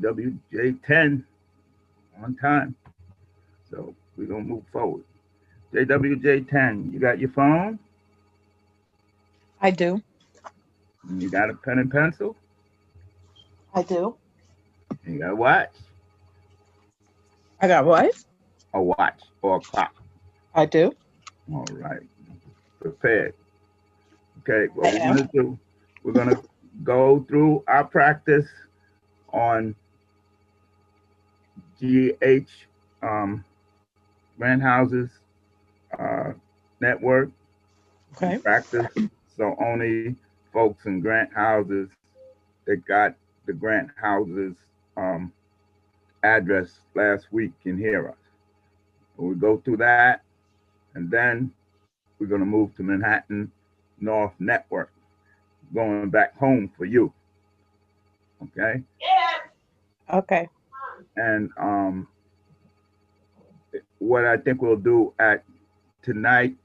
JWJ10 on time. So we're going to move forward. JWJ10, you got your phone? I do. You got a pen and pencil? I do. You got a watch? I got what? A watch or a clock? I do. All right. Prepared. Okay, what we're going to do, we're going to go through our practice on GH Grant Houses network. Okay. Practice. So only folks in grant houses that got the grant houses address last week can hear us. We go through that, and then we're going to move to Manhattan North Network, going back home for you. Okay? Yeah. Okay. And what I think we'll do at tonight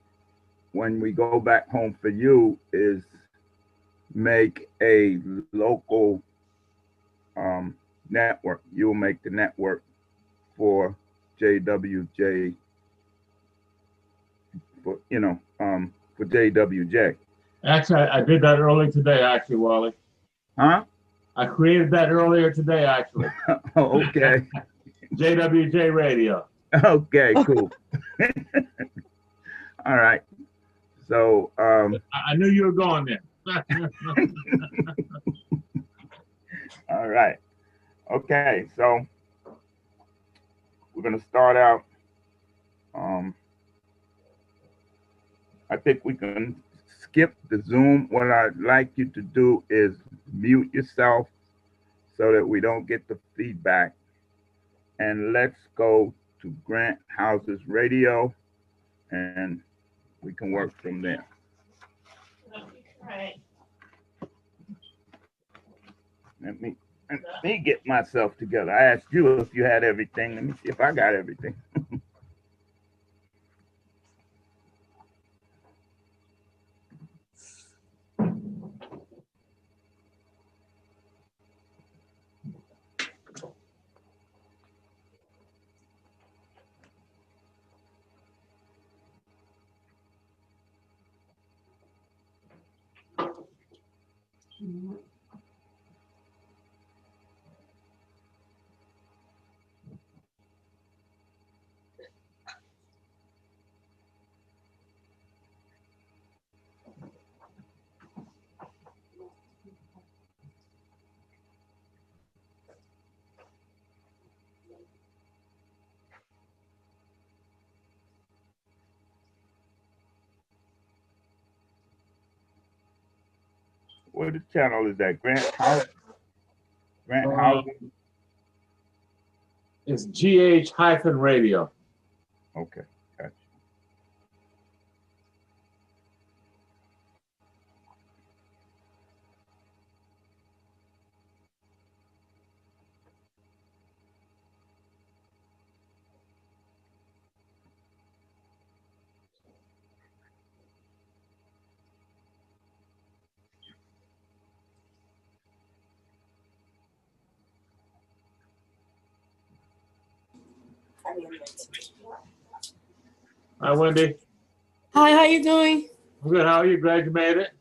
when we go back home for you is make a local network. You'll make the network for JWJ, for JWJ. Actually, I did that earlier today, actually, Wally. Huh? I created that earlier today, actually. Okay. JWJ Radio. Okay, cool. All right. So I knew you were going there. All right. Okay, so we're gonna start out. I think we can skip the Zoom. What I'd like you to do is mute yourself so that we don't get the feedback. And let's go to Grant Houses Radio, and we can work from there. Right. Let me get myself together. I asked you if you had everything. Let me see if I got everything. What channel is that? Grant House? Grant House? It's GH-radio. Okay, gotcha. Hi, Wendy. Hi, how you doing? I'm good. How are you? Glad you made it.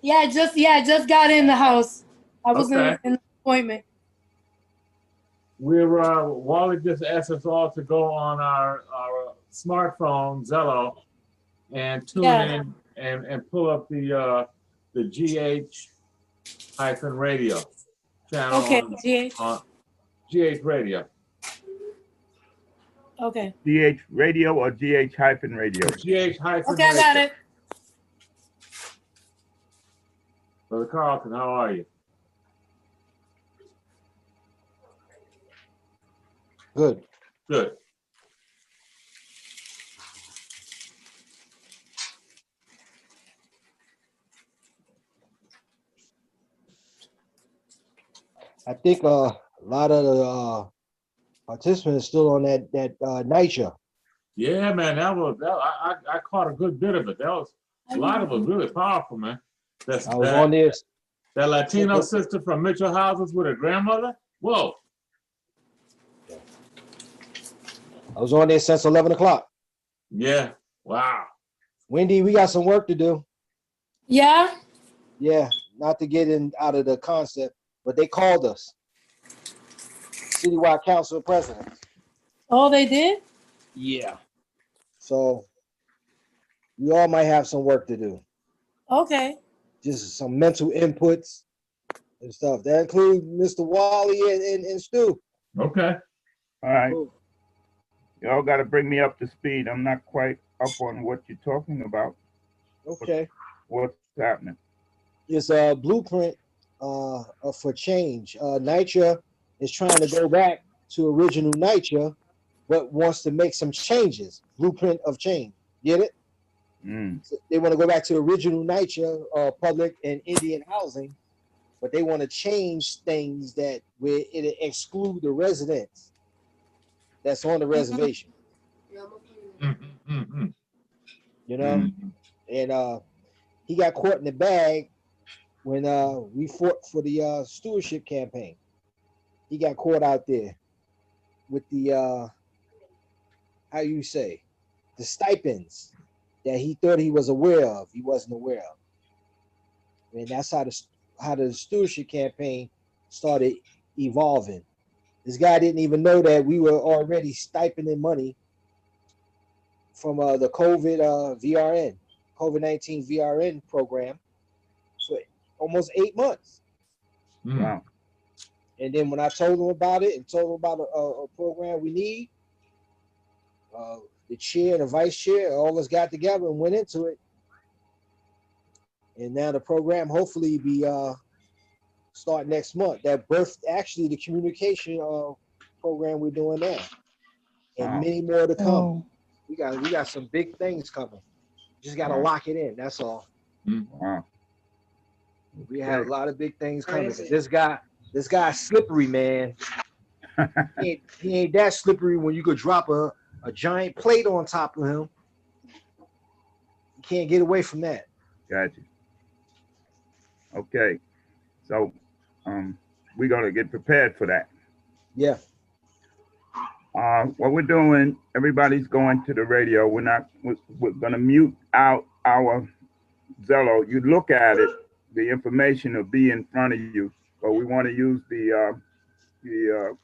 Yeah, I just got in the house. I was Okay. in an appointment. We're Wally just asked us all to go on our smartphone, Zello, and tune in and pull up the GH-radio channel. Okay, on GH Radio. Okay. GH Radio or GH-radio? GH-radio. Okay, I got it. Brother Carlton, how are you? Good. Good. I think a lot of the participants still on that night show. Yeah, man, I caught a good bit of it. A lot of it was really powerful, man. I was on there. That Latino sister from Mitchell Houses with her grandmother. Whoa. I was on there since 11 o'clock. Yeah. Wow. Wendy, we got some work to do. Yeah. Yeah, not to get in out of the concept, but they called us. Citywide Council of Presidents. Oh, they did? Yeah. So we all might have some work to do. Okay. Just some mental inputs and stuff. That includes Mr. Wally and Stu. Okay. All right. Y'all got to bring me up to speed. I'm not quite up on what you're talking about. Okay. What's happening? It's a blueprint for change. NYCHA is trying to go back to original NYCHA, but wants to make some changes. Blueprint of change. Get it? So they want to go back to original NYCHA, public and Indian housing, but they want to change things that where it exclude the residents that's on the reservation. You know, and he got caught in the bag when we fought for the stewardship campaign. He got caught out there with the how you say the stipends that he thought he was aware of, he wasn't aware of. And that's how the stewardship campaign started evolving. This guy didn't even know that we were already stipending money from the COVID-19 VRN program for almost 8 months. Wow. And then when I told him about it and told him about a program we need, the chair and the vice chair, all of us got together and went into it. And now the program hopefully be start next month. That birthed actually the communication program we're doing now, and many more to come. Oh. We got some big things coming. Just got to lock it in. That's all. Wow. We have a lot of big things coming. This guy's slippery, man. he ain't that slippery when you could drop a giant plate on top of him. You can't get away from that. Gotcha. Okay. So we're gonna get prepared for that. Yeah. What we're doing, everybody's going to the radio. We're gonna mute out our Zello. You look at it, the information will be in front of you, but we want to use the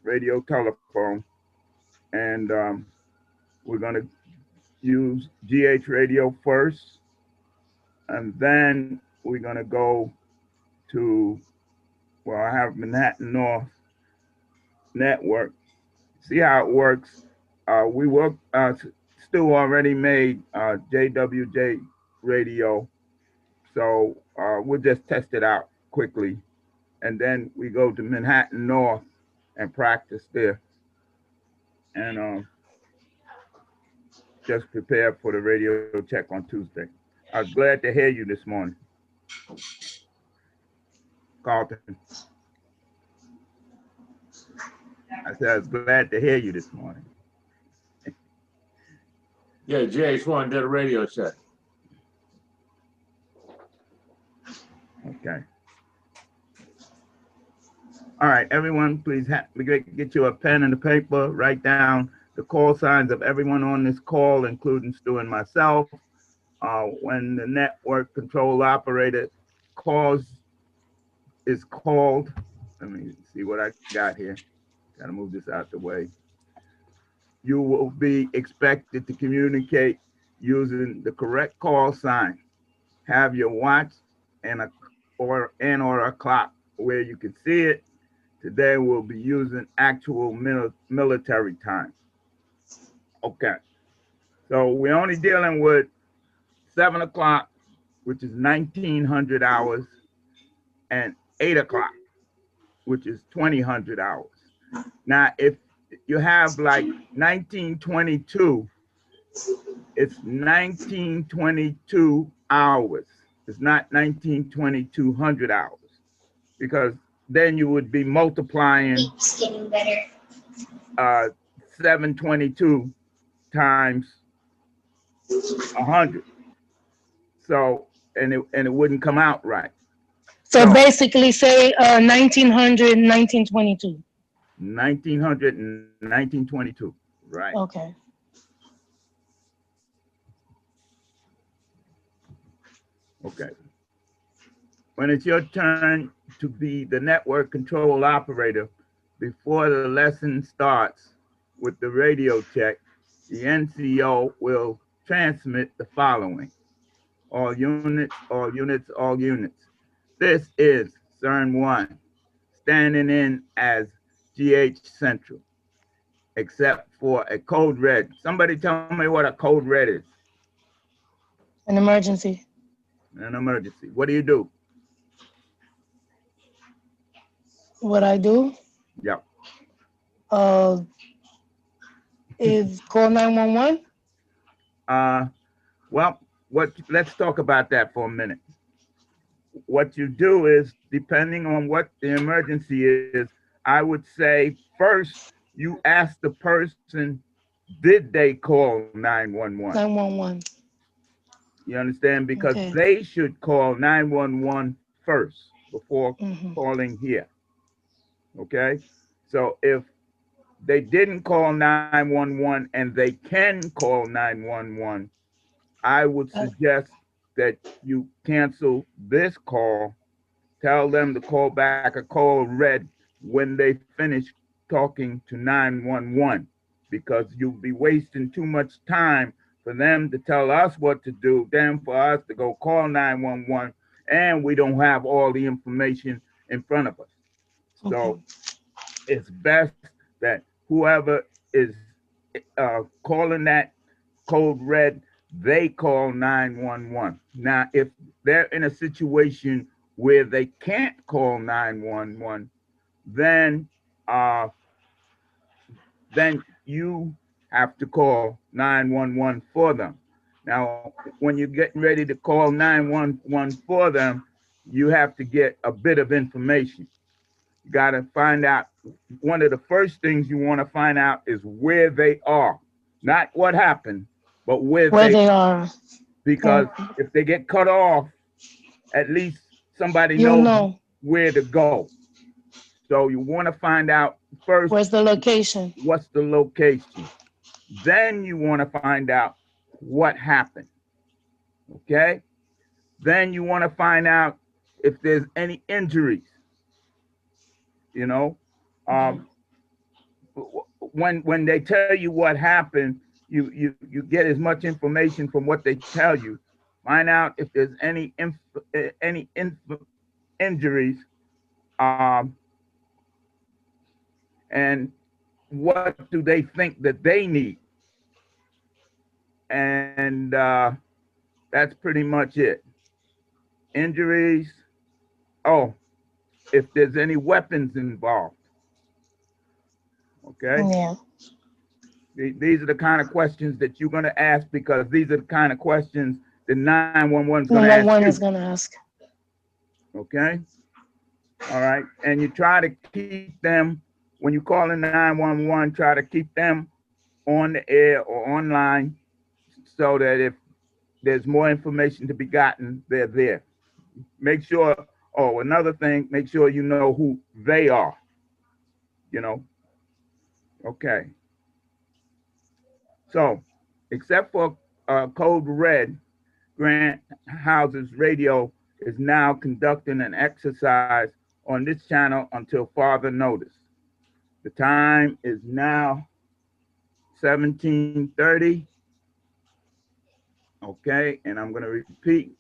radio telephone, and we're gonna use GH radio first, and then we're gonna go to, well, I have Manhattan North Network. See how it works. We work, Stu already made JWJ radio, so we'll just test it out quickly, and then we go to Manhattan North and practice there, and just prepare for the radio check on Tuesday. I was glad to hear you this morning, Carlton. I said I was glad to hear you this morning. Yeah, GH1 did a radio check. Okay. All right, everyone, please get you a pen and a paper. Write down the call signs of everyone on this call, including Stu and myself. When the network control operator is called, let me see what I got here. Gotta move this out the way. You will be expected to communicate using the correct call sign. Have your watch and or a clock where you can see it. Today we'll be using actual military time. Okay. So we're only dealing with 7 o'clock, which is 1900 hours, and 8 o'clock, which is 2000 hours. Now, if you have like 1922, it's 1922 hours. It's not 192200 hours, because then you would be multiplying 722 times 100. So, and it wouldn't come out right. So basically say 1900, 1922. 1900 and 1922, right? Okay. Okay. When it's your turn to be the network control operator, before the lesson starts with the radio check, the NCO will transmit the following. All units, all units, all units. This is CERN 1, standing in as GH Central, except for a code red. Somebody tell me what a code red is. An emergency. An emergency. What do you do? What I do Yep. is call 911. Well, let's talk about that for a minute. What you do is, depending on what the emergency is, I would say first you ask the person, did they call 911? 911. You understand? Because Okay. they should call 911 first before Mm-hmm. calling here. Okay? So if they didn't call 911 and they can call 911, I would suggest that you cancel this call. Tell them to call back a call red when they finish talking to 911, because you'll be wasting too much time for them to tell us what to do, then for us to go call 911, and we don't have all the information in front of us. Okay. So it's best that whoever is calling that code red, they call 911. Now, if they're in a situation where they can't call 911, then you have to call 911 for them. Now, when you're getting ready to call 911 for them, you have to get a bit of information. You got to find out. One of the first things you want to find out is where they are, not what happened, but where they are. Because if they get cut off, at least somebody You'll knows know where to go. So you want to find out first, where's the location. What's the location? Then you want to find out what happened. Okay? Then you want to find out if there's any injuries. You know, when they tell you what happened, you get as much information from what they tell you. Find out if there's any injuries, and what do they think that they need, and that's pretty much it. Injuries. Oh, if there's any weapons involved. Okay. Yeah. These are the kind of questions that you're going to ask, because these are the kind of questions that 911 is going to ask. 911 is going to ask. Okay. All right. And you try to keep them, when you call in 911, try to keep them on the air or online, so that if there's more information to be gotten, they're there. Make sure, another thing, make sure you know who they are, you know. Okay. So, except for code red, Grant Houses Radio is now conducting an exercise on this channel until further notice. The time is now 17:30. Okay, and I'm going to repeat,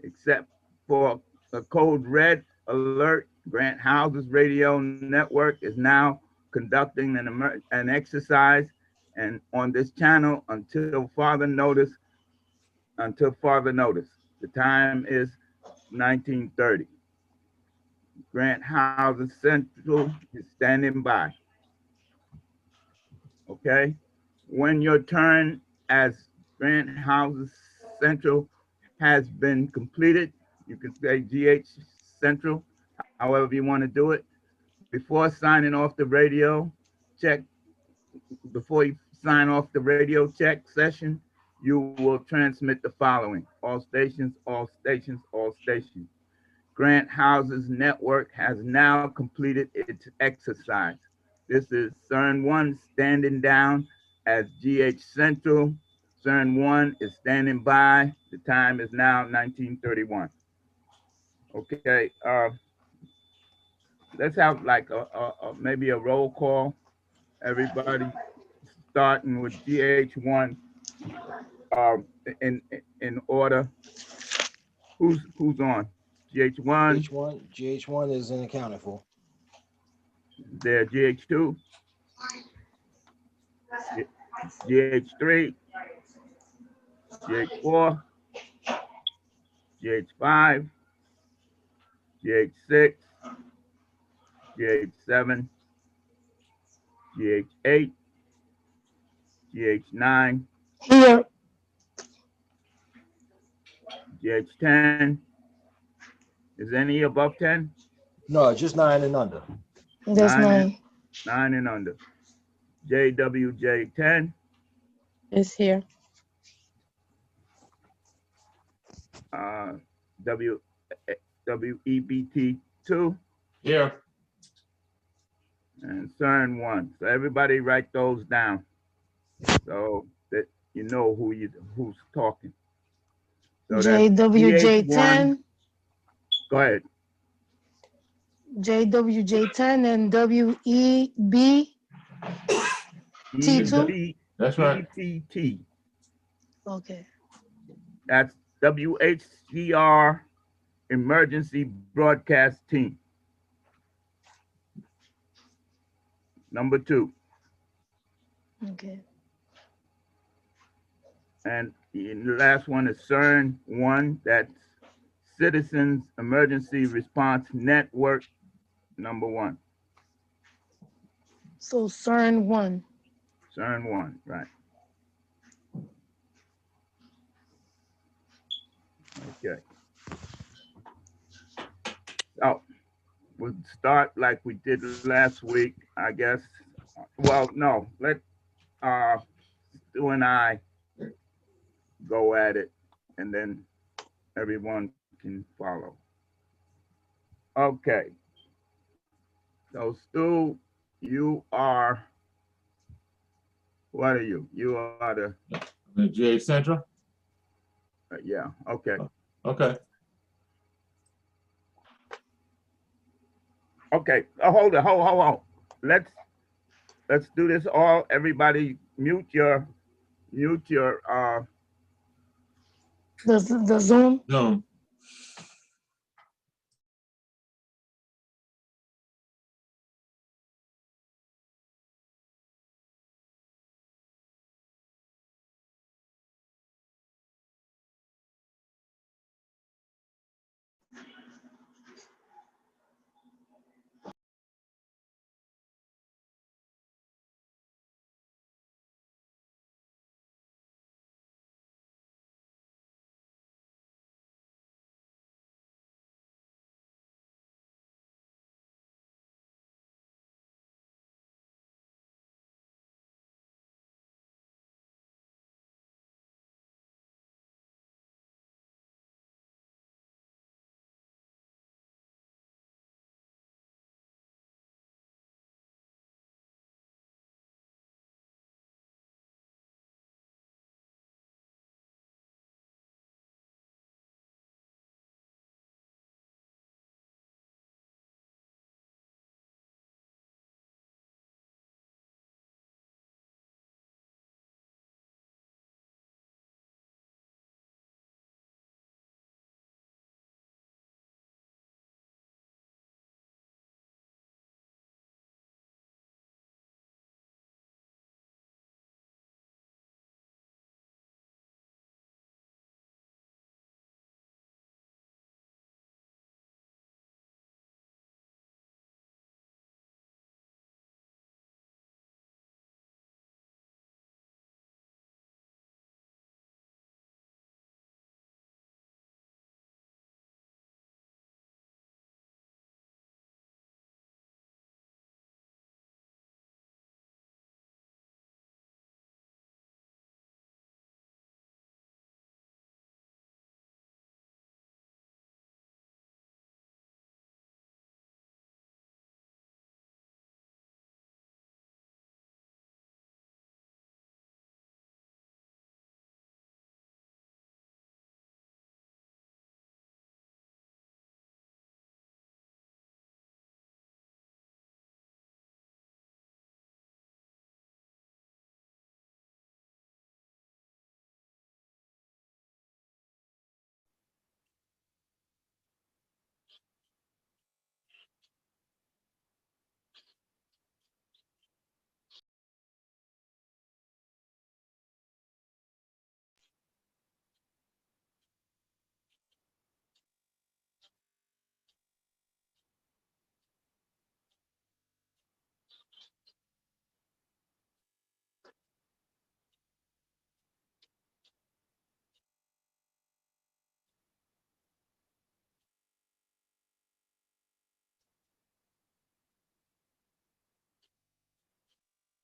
except for the code red alert, Grant Houses Radio Network is now conducting an exercise and on this channel until further notice. The time is 19:30. Grant Houses Central is standing by. Okay? When your turn as Grant Houses Central has been completed, you can say GH Central, however you want to do it. Before signing off the radio check, before you sign off the radio check session, you will transmit the following. All stations, all stations, all stations. Grant Houses Network has now completed its exercise. This is CERN 1 standing down as GH Central. CERN 1 is standing by. The time is now 1931. Okay, let's have like maybe a roll call. Everybody starting with GH1 in order. Who's on? GH1, GH1 isn't accounted for. there GH2, GH3, GH4, GH5, GH6, GH7, GH8, GH9, Here. GH10. Is any above 10? No, just 9 and under. There's 9. 9 and under. JWJ10, It's here. W WEBT2, Here. and CERN 1. So everybody write those down so that you know who's talking. So that's GH1. JWJ10, Go ahead. JWJ10, and WEB. T2? That's right. EBT. Okay. That's WHCR Emergency Broadcast Team. Number 2. Okay. And the last one is CERN 1. That's Citizens Emergency Response Network, number 1. So CERN 1. CERN 1, right. Okay. So we'll start like we did last week, I guess. Well, no, let Stu and I go at it, and then everyone can follow. Okay. So Stu, you are, what are you? You are the, GH Central. yeah, okay. Okay. Okay, hold it, hold. Let's do this all. Everybody mute your The Zoom. Zoom.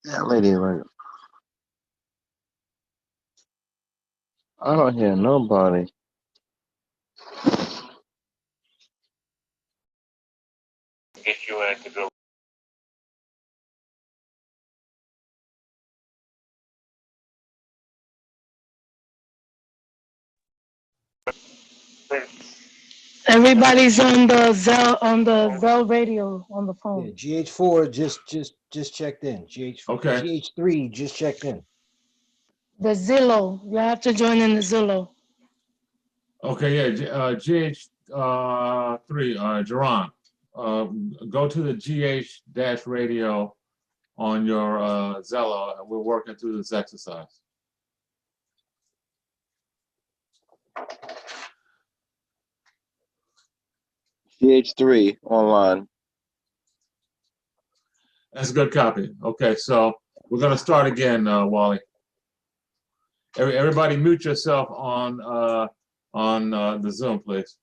That lady, like, I don't hear nobody. If you wanted to go. Everybody's on the Zell radio on the Yeah, phone. GH4 just checked in. Okay. GH3 just checked in. The Zillow. You have to join in the Zillow. Okay, yeah, GH3, Jerron, go to the GH-radio on your Zello, and we're working through this exercise. GH3 online. That's a good copy. Okay, so we're gonna start again, Wally. Everybody mute yourself on the Zoom, please.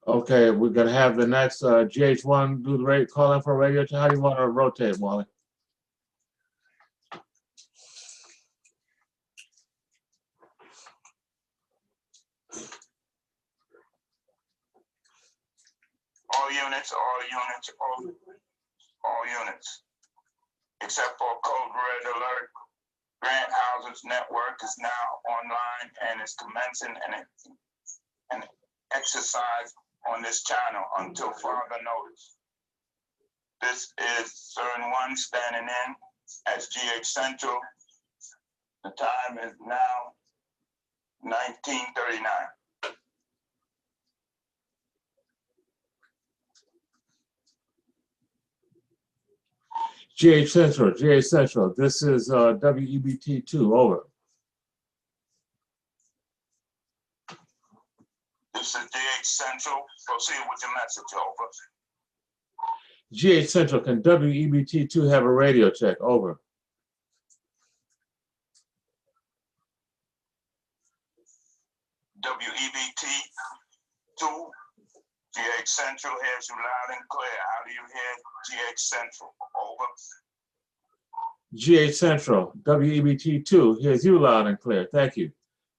Okay, we're gonna have the next GH1 do the radio, call in for a radio. How do you want to rotate, Wally? All units, all units, except for code red alert. Grant Houses Network is now online and is commencing an exercise on this channel until further notice. This is CERN 1 standing in as GH Central. The time is now 1939. GH Central. This is WEBT2. Over. This is GH Central. Proceed with your message. Over. GH Central. Can WEBT2 have a radio check? Over. WEBT2. GH Central hears you loud and clear. How do you hear GH Central? Over. GH Central, WEBT2 hears you loud and clear. Thank you.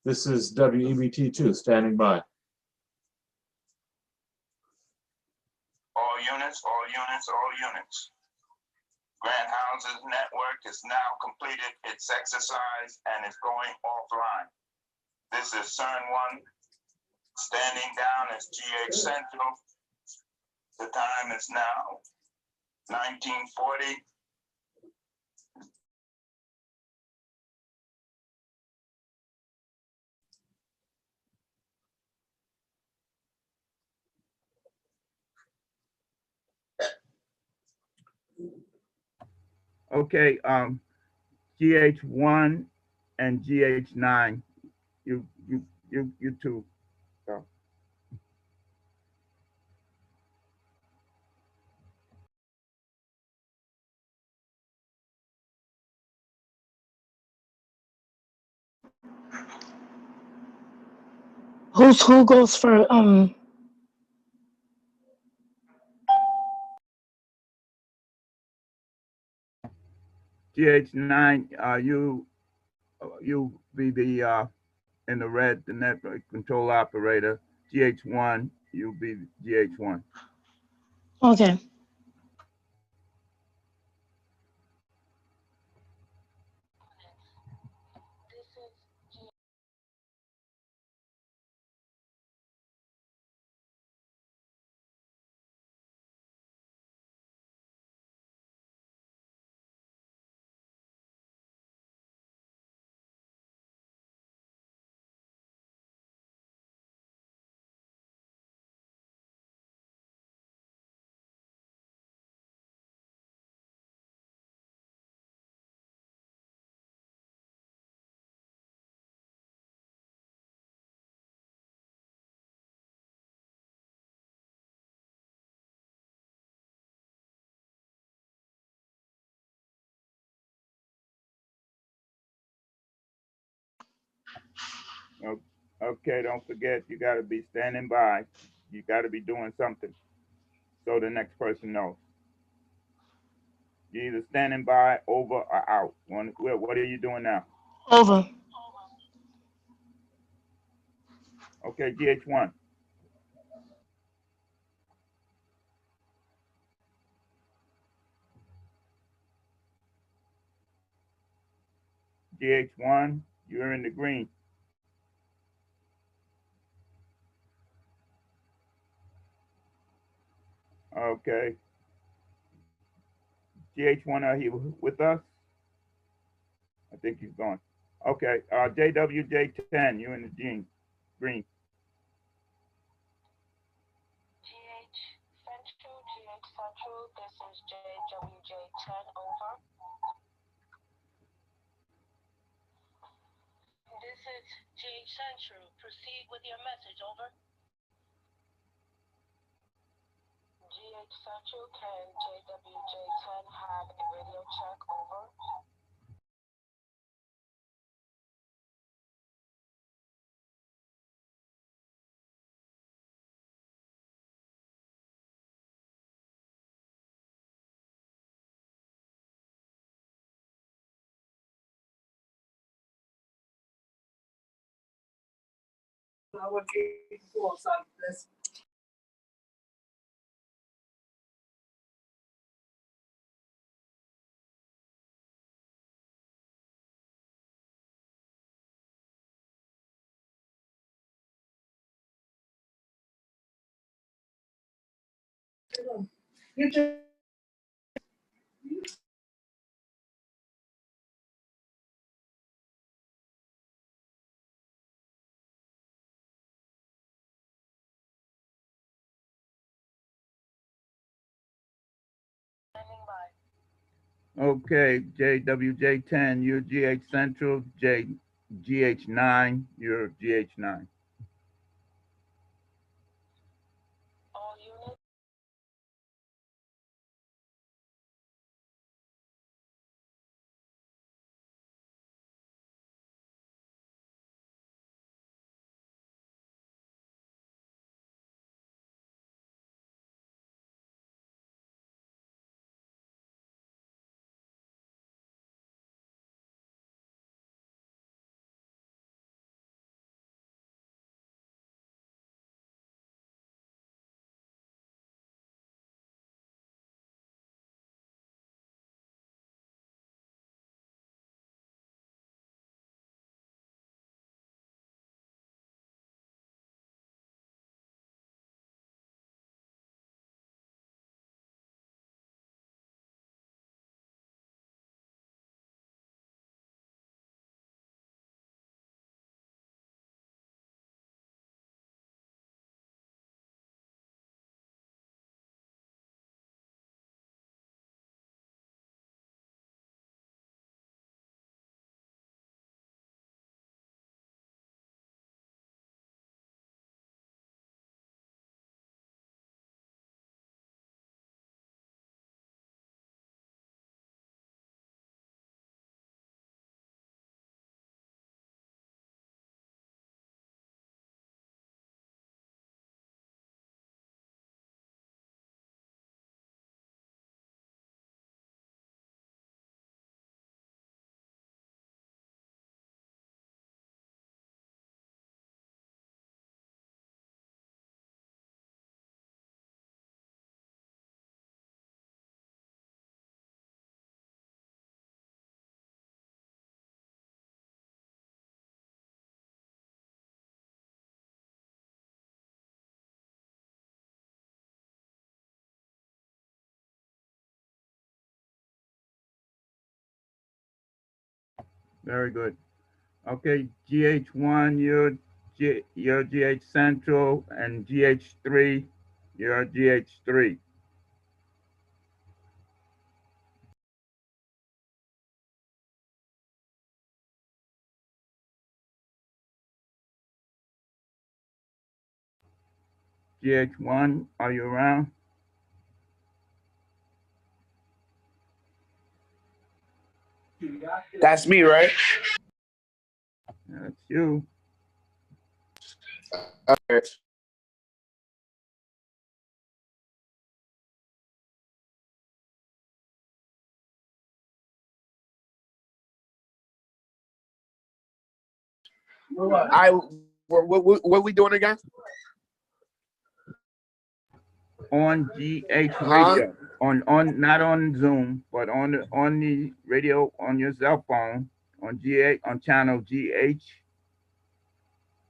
This is WEBT2 standing by. All units. Grant Houses Network has now completed its exercise and is going offline. This is CERN 1 standing down as GH Central. The time is now 1940. Okay, GH1 and GH9, you two. So, Who goes for GH9, you be the in the red, the network control operator. GH1, you be GH1. okay. Okay, don't forget, you got to be standing by. You got to be doing something so the next person knows. You're either standing by, over, or out. What are you doing now? Over. Okay, GH1. GH1, you're in the green. Okay. GH1, are you with us? I think he's gone. Okay, JWJ10, you're in the green. GH Central, this is JWJ10, over. This is GH Central, proceed with your message, over. GH Central, can JWJ10 have a radio check, over? Standing by. Okay, JWJ10, you're GH Central. GH9, you're GH9. All units. Very good. Okay, GH1, you're GH Central, and GH3, you're GH3. GH1, are you around? That's me, right? That's you. All right. I what we doing again? On GH Huh? radio, on not on Zoom, but on the radio on your cell phone, on GH, on channel GH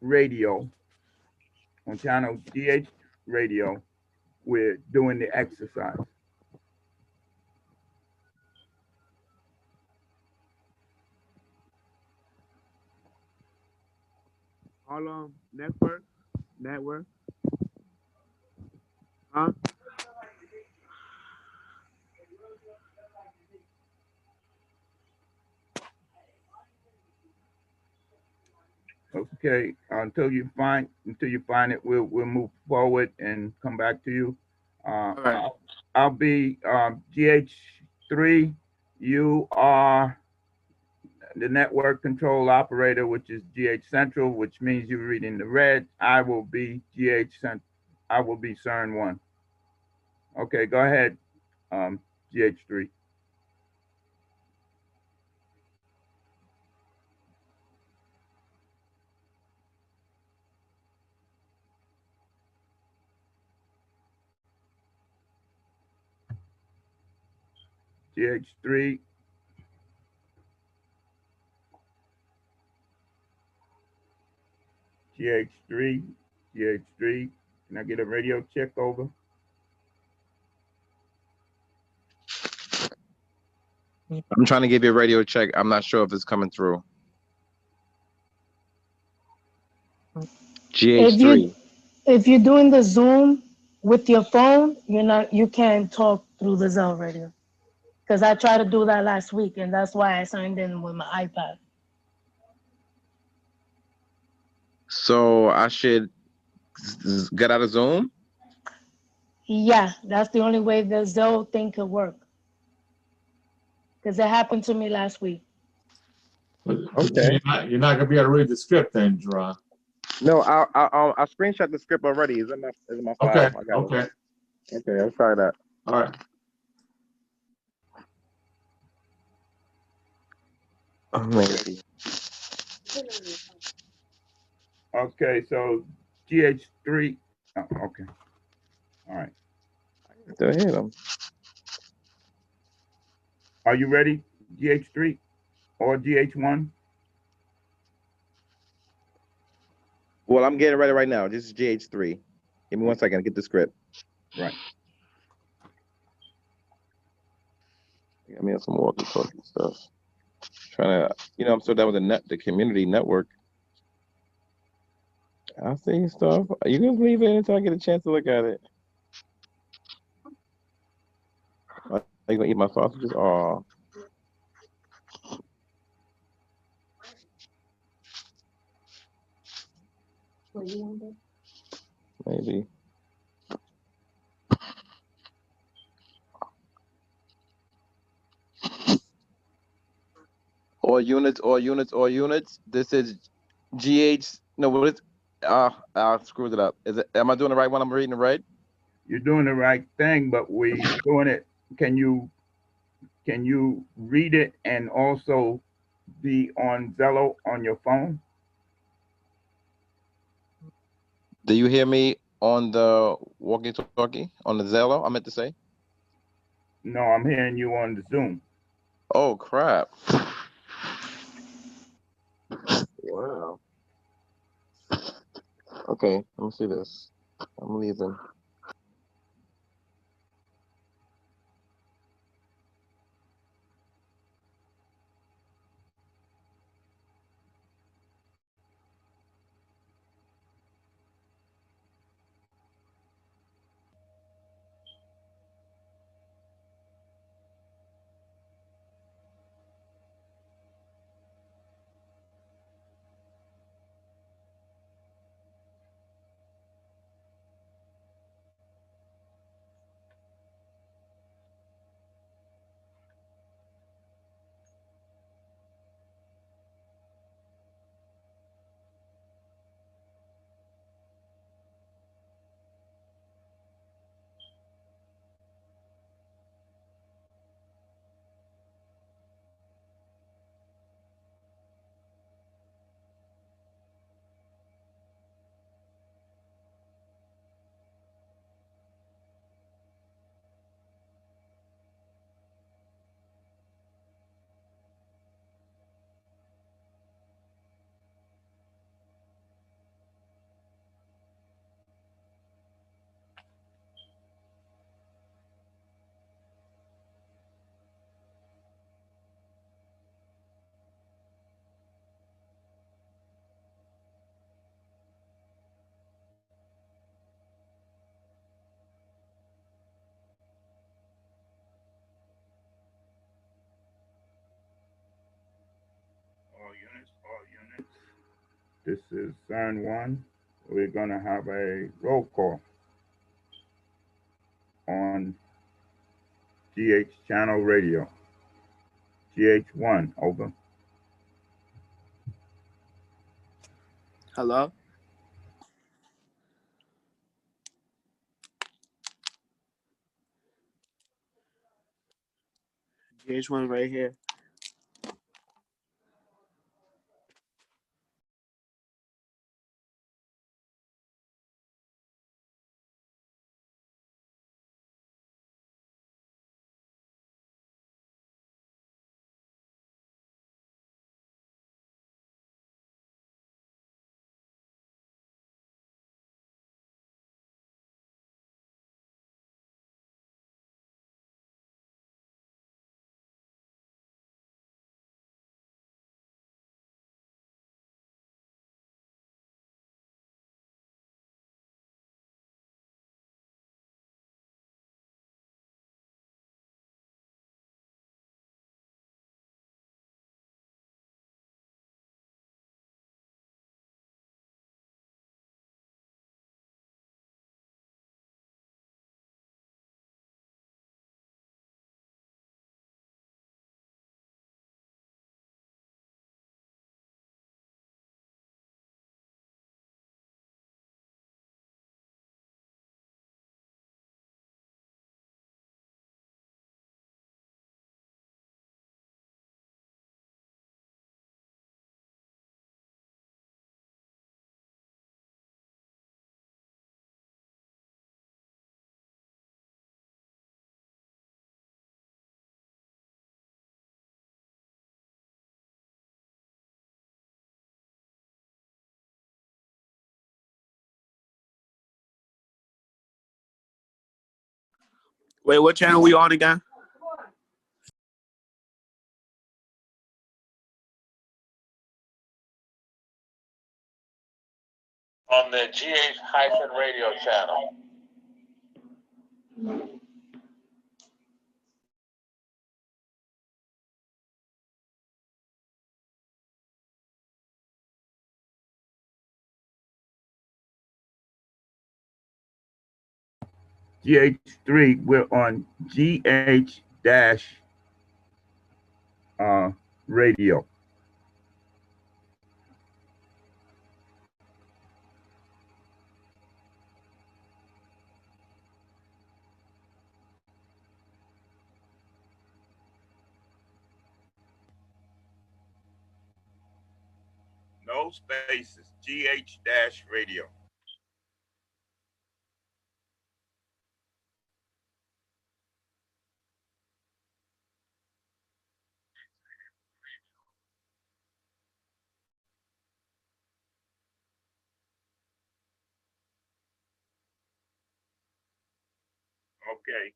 radio, on channel GH radio, we're doing the exercise. Harlem network, huh? Okay, until you find it, we'll move forward and come back to you. All right. I'll be GH3. You are the network control operator, which is GH Central, which means you're reading the red. I will be GH Cent. I will be CERN1. Okay, go ahead, GH3. GH3. GH3. GH3. Can I get a radio check over? I'm trying to give you a radio check. I'm not sure if it's coming through. GH3. If you're doing the Zoom with your phone, you can't talk through the Zell radio. Because I tried to do that last week, and that's why I signed in with my iPad. So I should get out of Zoom? Yeah, that's the only way the Zell thing could work. Because it happened to me last week. Okay. You're not gonna be able to read the script then, Jerron. No, I screenshot the script already. It's in my file. Okay, I got okay, it. Okay, let's try that. all right. Maybe. Okay, so GH3. Oh, okay. All right. Still hear them. Are you ready, GH3 or GH1? Well, I'm getting ready right now. This is GH3. Give me 1 second to get the script. Right. Got me some walkie-talkie stuff. Trying to, I'm so down with the community network. I see stuff. You can leave it until I get a chance to look at it. Are you gonna eat my sausages? Oh, maybe. All units, all units, all units. This is GH. No, what is? I screwed it up. Am I doing the right one? I'm reading it right. You're doing the right thing, but we doing it. Can you read it and also be on Zello on your phone? Do you hear me on the walkie-talkie on the Zello? I meant to say. No, I'm hearing you on the Zoom. Oh crap! Wow. Okay, let me see this. I'm leaving. This is CERN 1. We're going to have a roll call on GH Channel Radio. GH1, over. Hello? GH1 right here. Wait, what channel we on again? On the GH-radio channel. GH3, we're on GH dash radio. No spaces, GH dash radio. Okay.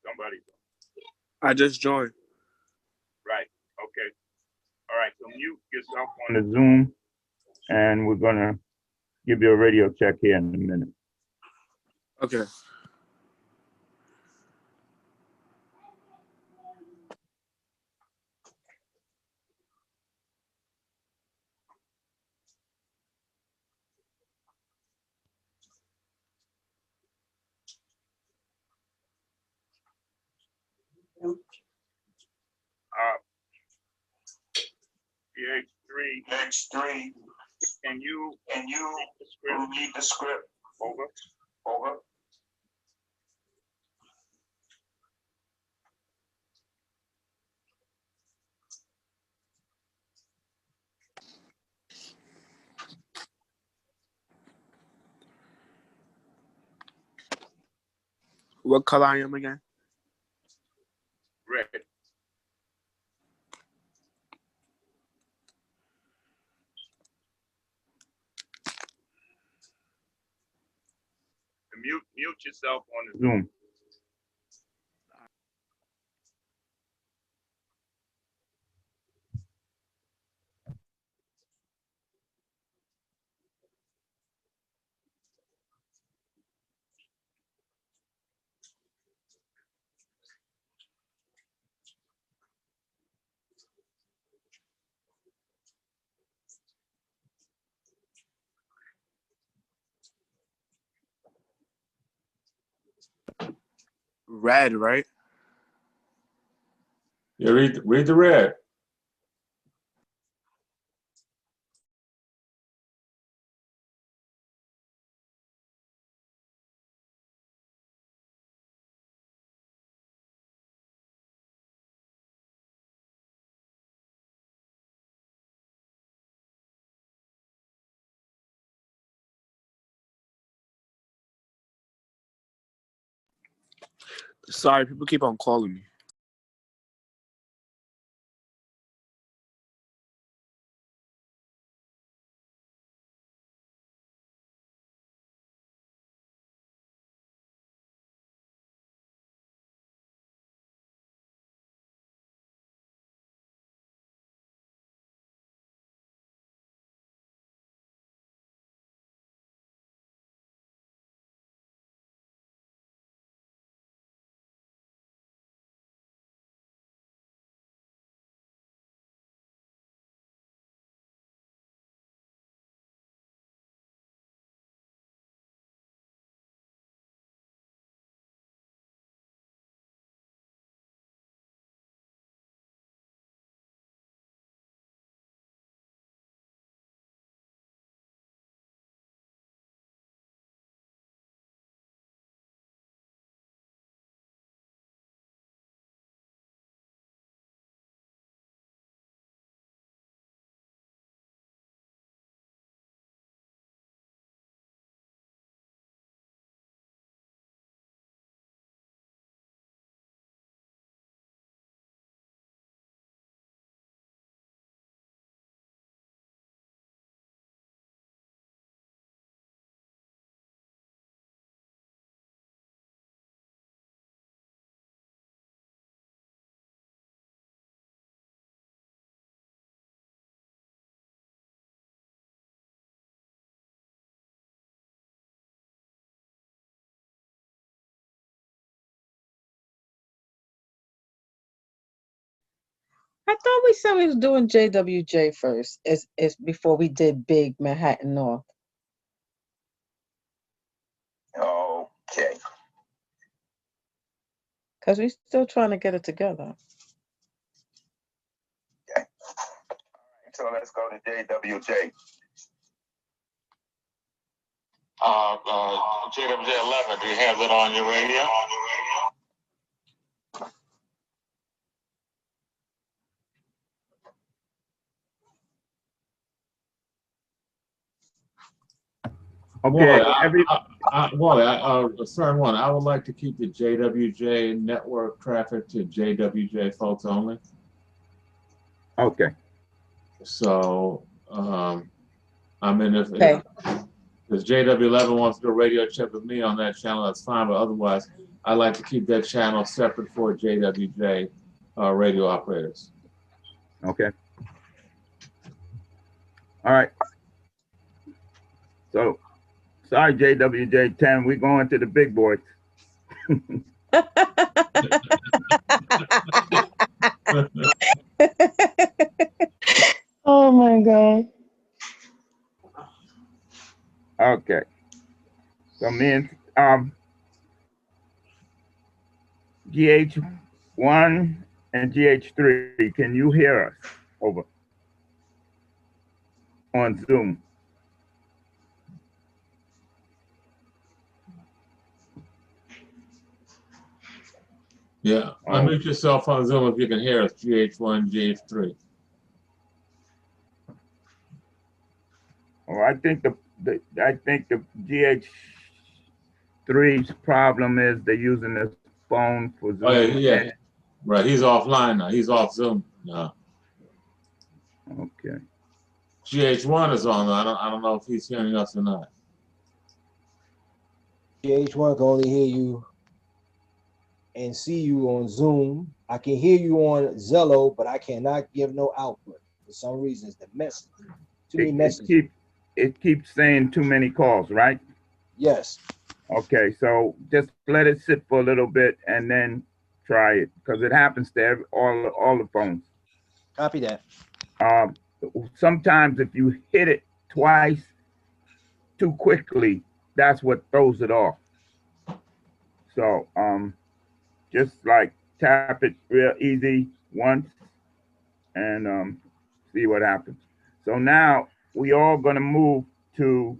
Somebody. I just joined. Right. Okay. All right. So mute yourself on the Zoom, and we're gonna give you a radio check here in a minute. Okay. GH3. H3, Can you read the script? over? Over. What color I am again? Red. Mute yourself on the Zoom. red, right? Yeah, read the red. Sorry, people keep on calling me. I thought we said we was doing JWJ first, as before we did Big Manhattan North. Okay. Because we still trying to get it together. So let's go to JWJ. JWJ 11, do you have it on your radio? Okay. Wally, certain one. I would like to keep the JWJ network traffic to JWJ folks only. Okay. So, I mean, if Okay. JW11 wants to do a radio check with me on that channel, that's fine. But otherwise, I like to keep that channel separate for JWJ radio operators. Okay. All right. So, sorry, JWJ 10, we're going to the big boys. Oh my God. Okay. So me and GH1 and GH3, can you hear us? Over. On Zoom. Yeah, unmute yourself on Zoom if you can hear us, GH1, GH3. Oh, I think the GH3's problem is they're using this phone for Zoom. Oh, yeah. Right, he's offline now. He's off Zoom now. Okay. GH1 is on. I don't know if he's hearing us or not. GH1 can only hear you and see you on Zoom. I can hear you on Zello, but I cannot give no output. For some reason, it's the message. Too many messages. It keeps saying too many calls, right? Yes. Okay, so just let it sit for a little bit and then try it, because it happens to all the phones. Copy that. Sometimes if you hit it twice too quickly, that's what throws it off. So just like tap it real easy once and see what happens. So now we all gonna move to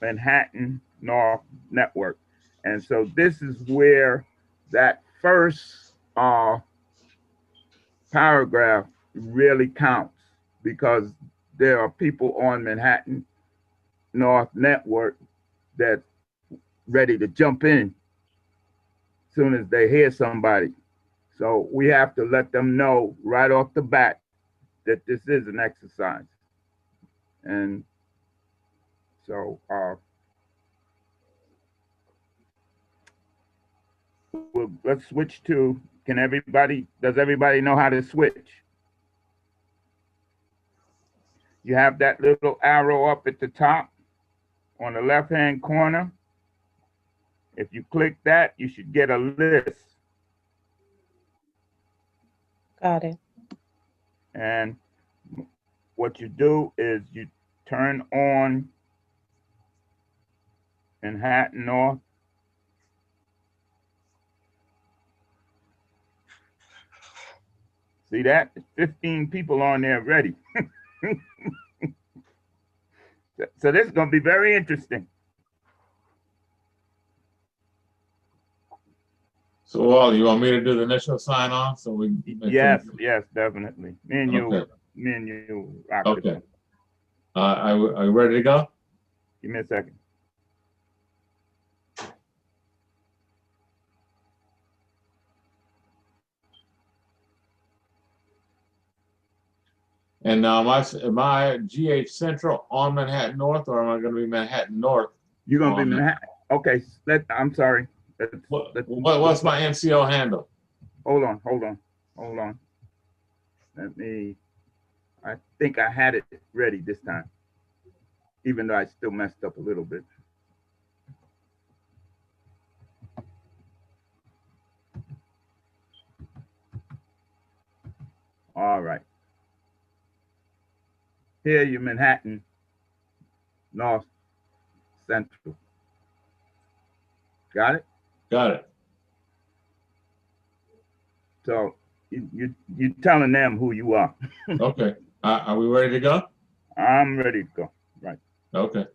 Manhattan North Network. And so this is where that first paragraph really counts because there are people on Manhattan North Network that's ready to jump in as soon as they hear somebody. So we have to let them know right off the bat that this is an exercise. And so let's switch to, does everybody know how to switch? You have that little arrow up at the top on the left-hand corner. If you click that, you should get a list. Got it. And what you do is you turn on Manhattan North. See that? 15 people on there ready. So this is going to be very interesting. So, Wally, you want me to do the initial sign on so we? Yes, definitely. Me and you, Okay. Are you ready to go? Give me a second. And now, am I GH Central on Manhattan North, or am I going to be Manhattan North? You're going to be Manhattan. Okay, I'm sorry. What's my NCO handle? Hold on. I think I had it ready this time, even though I still messed up a little bit. All right. Here you Manhattan North Central. Got it? Got it. So you telling them who you are. Okay. Are we ready to go? I'm ready to go. Right. Okay.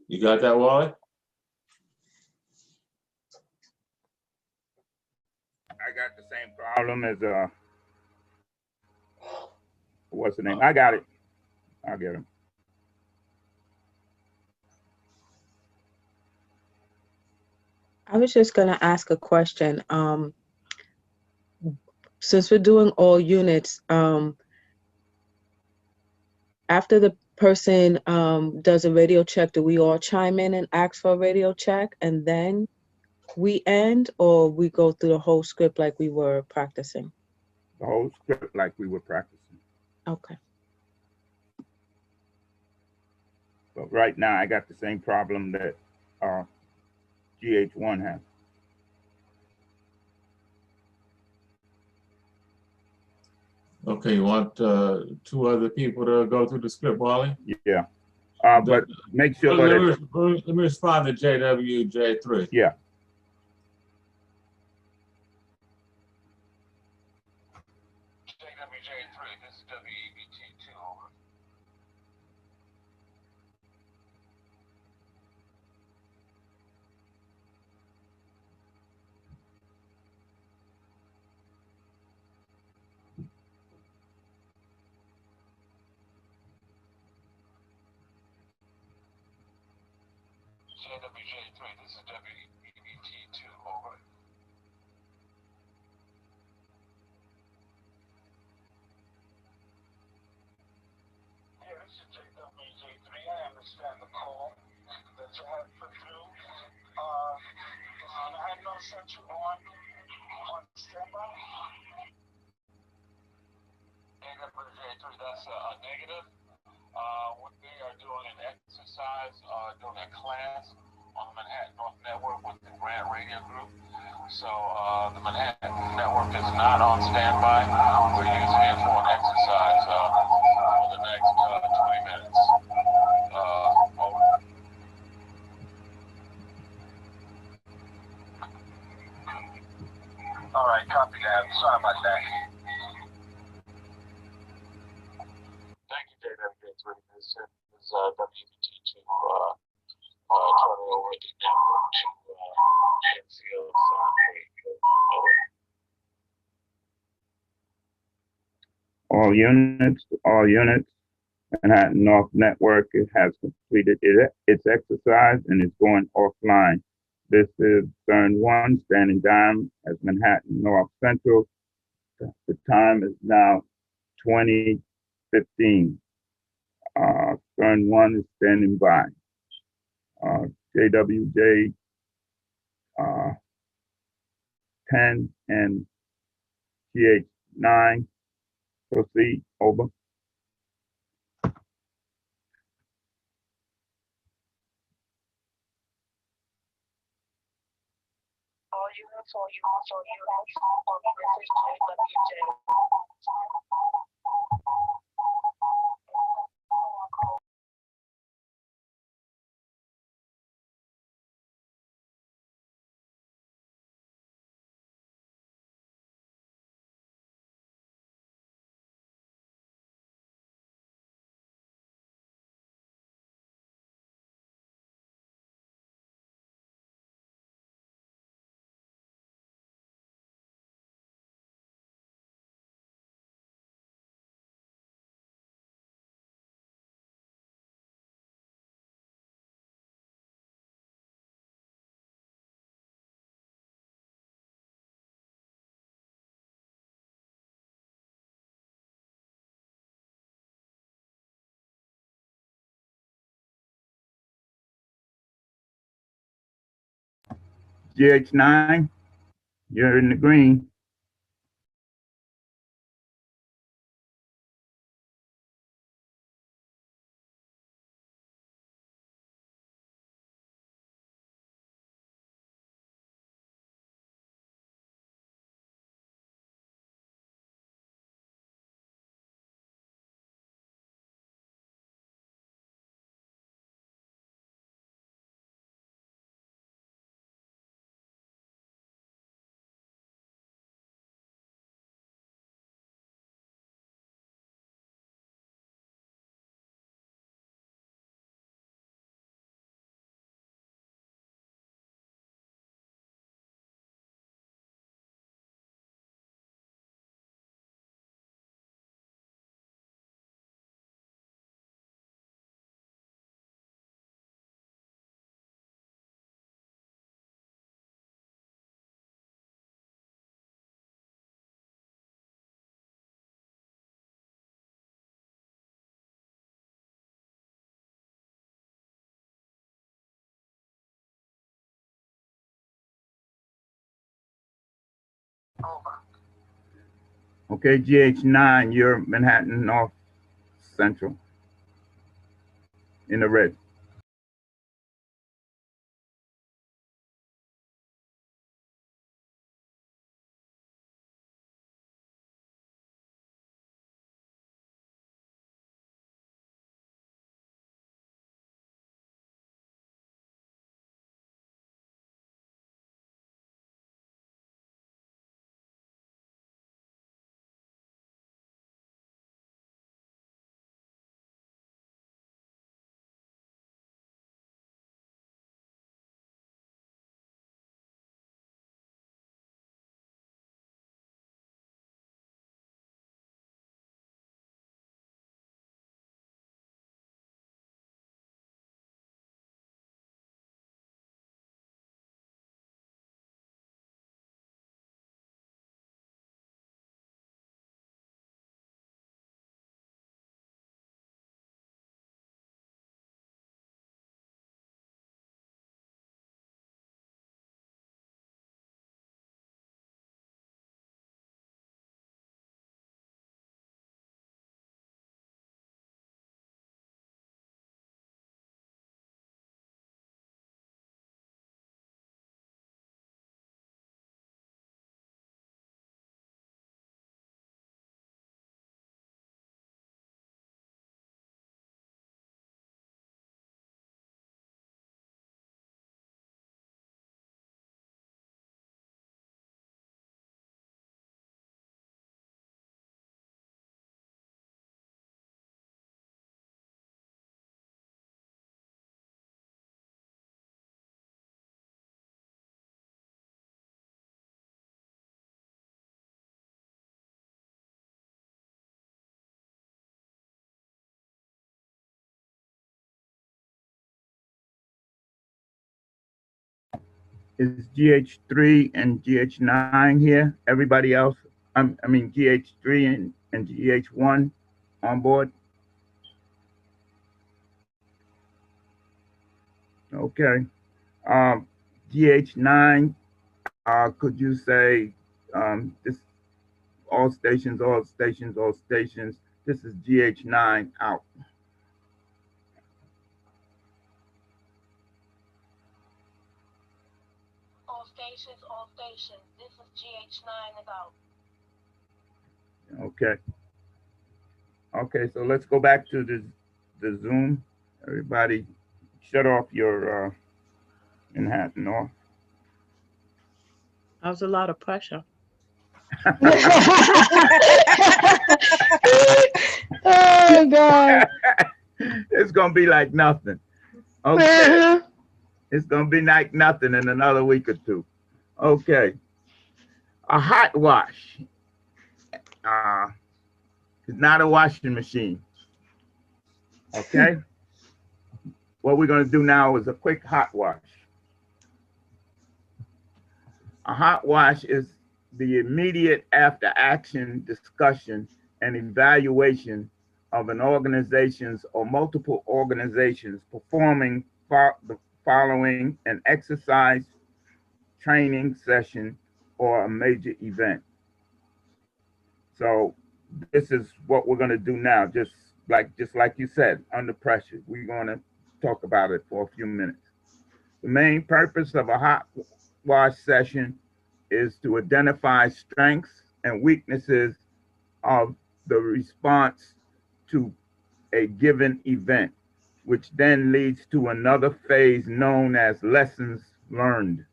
You got that, Wally? I got the same problem as what's the name? I got it. I'll get him. I was just gonna ask a question. Since we're doing all units, after the person does a radio check, do we all chime in and ask for a radio check and then we end, or we go through the whole script like we were practicing? The whole script like we were practicing. Okay. But right now, I got the same problem that GH1 has. Okay, you want two other people to go through the script, Wally? Yeah. But make sure that let me respond to JWJ3. Yeah. JWJ3, this is WEBT2, over. JWJ3, this is WEBT2, over. Yeah, this is JWJ3. I understand the call that you had put through. I had not set you on standby. JWJ3, that's a negative. What they are doing an exercise, doing a class on the Manhattan North Network with the Grant Radio Group. So the Manhattan Network is not on standby. We're using it for an exercise for the next 20 minutes. Over. All right, copy that. Sorry about that. Thank you, JWJ3. This is WBT2 turning over the network to NCO Sound Radio. Over. all units, Manhattan North Network has completed its exercise and is going offline. This is Turn 1 standing down as Manhattan North Central. The time is now 20:15. Turn 1 is standing by. JWJ 10 and GH9 proceed. Over. All units, this is JWJ. GH9, you're in the green. Okay, GH9, you're Manhattan North Central in the red. Is GH3 and GH9 here? Everybody else, I mean GH3 and GH1 on board? Okay. GH9, could you say this all stations, all stations, all stations? This is GH9 out. All stations, all stations. This is GH9 is out. Okay. Okay, so let's go back to the Zoom. Everybody shut off your Manhattan off. That was a lot of pressure. Oh God. It's gonna be like nothing. Okay. It's gonna be like nothing in another week or two. Okay. A hot wash. It's not a washing machine. Okay. What we're gonna do now is a quick hot wash. A hot wash is the immediate after action discussion and evaluation of an organization's or multiple organizations performing the following an exercise, training session, or a major event. So this is what we're going to do now, just like you said, under pressure. We're going to talk about it for a few minutes. The main purpose of a hot wash session is to identify strengths and weaknesses of the response to a given event, which then leads to another phase known as lessons learned,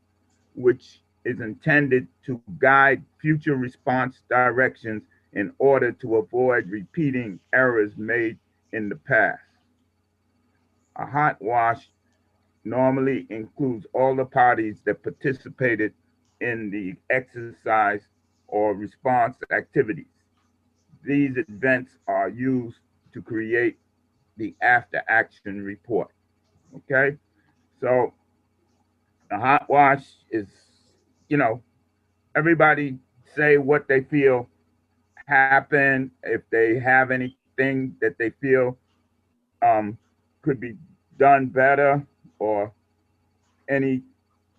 which is intended to guide future response directions in order to avoid repeating errors made in the past. A hot wash normally includes all the parties that participated in the exercise or response activities. These events are used to create the after action report. Okay, so the hot wash is, you know, everybody say what they feel happened, if they have anything that they feel could be done better, or any,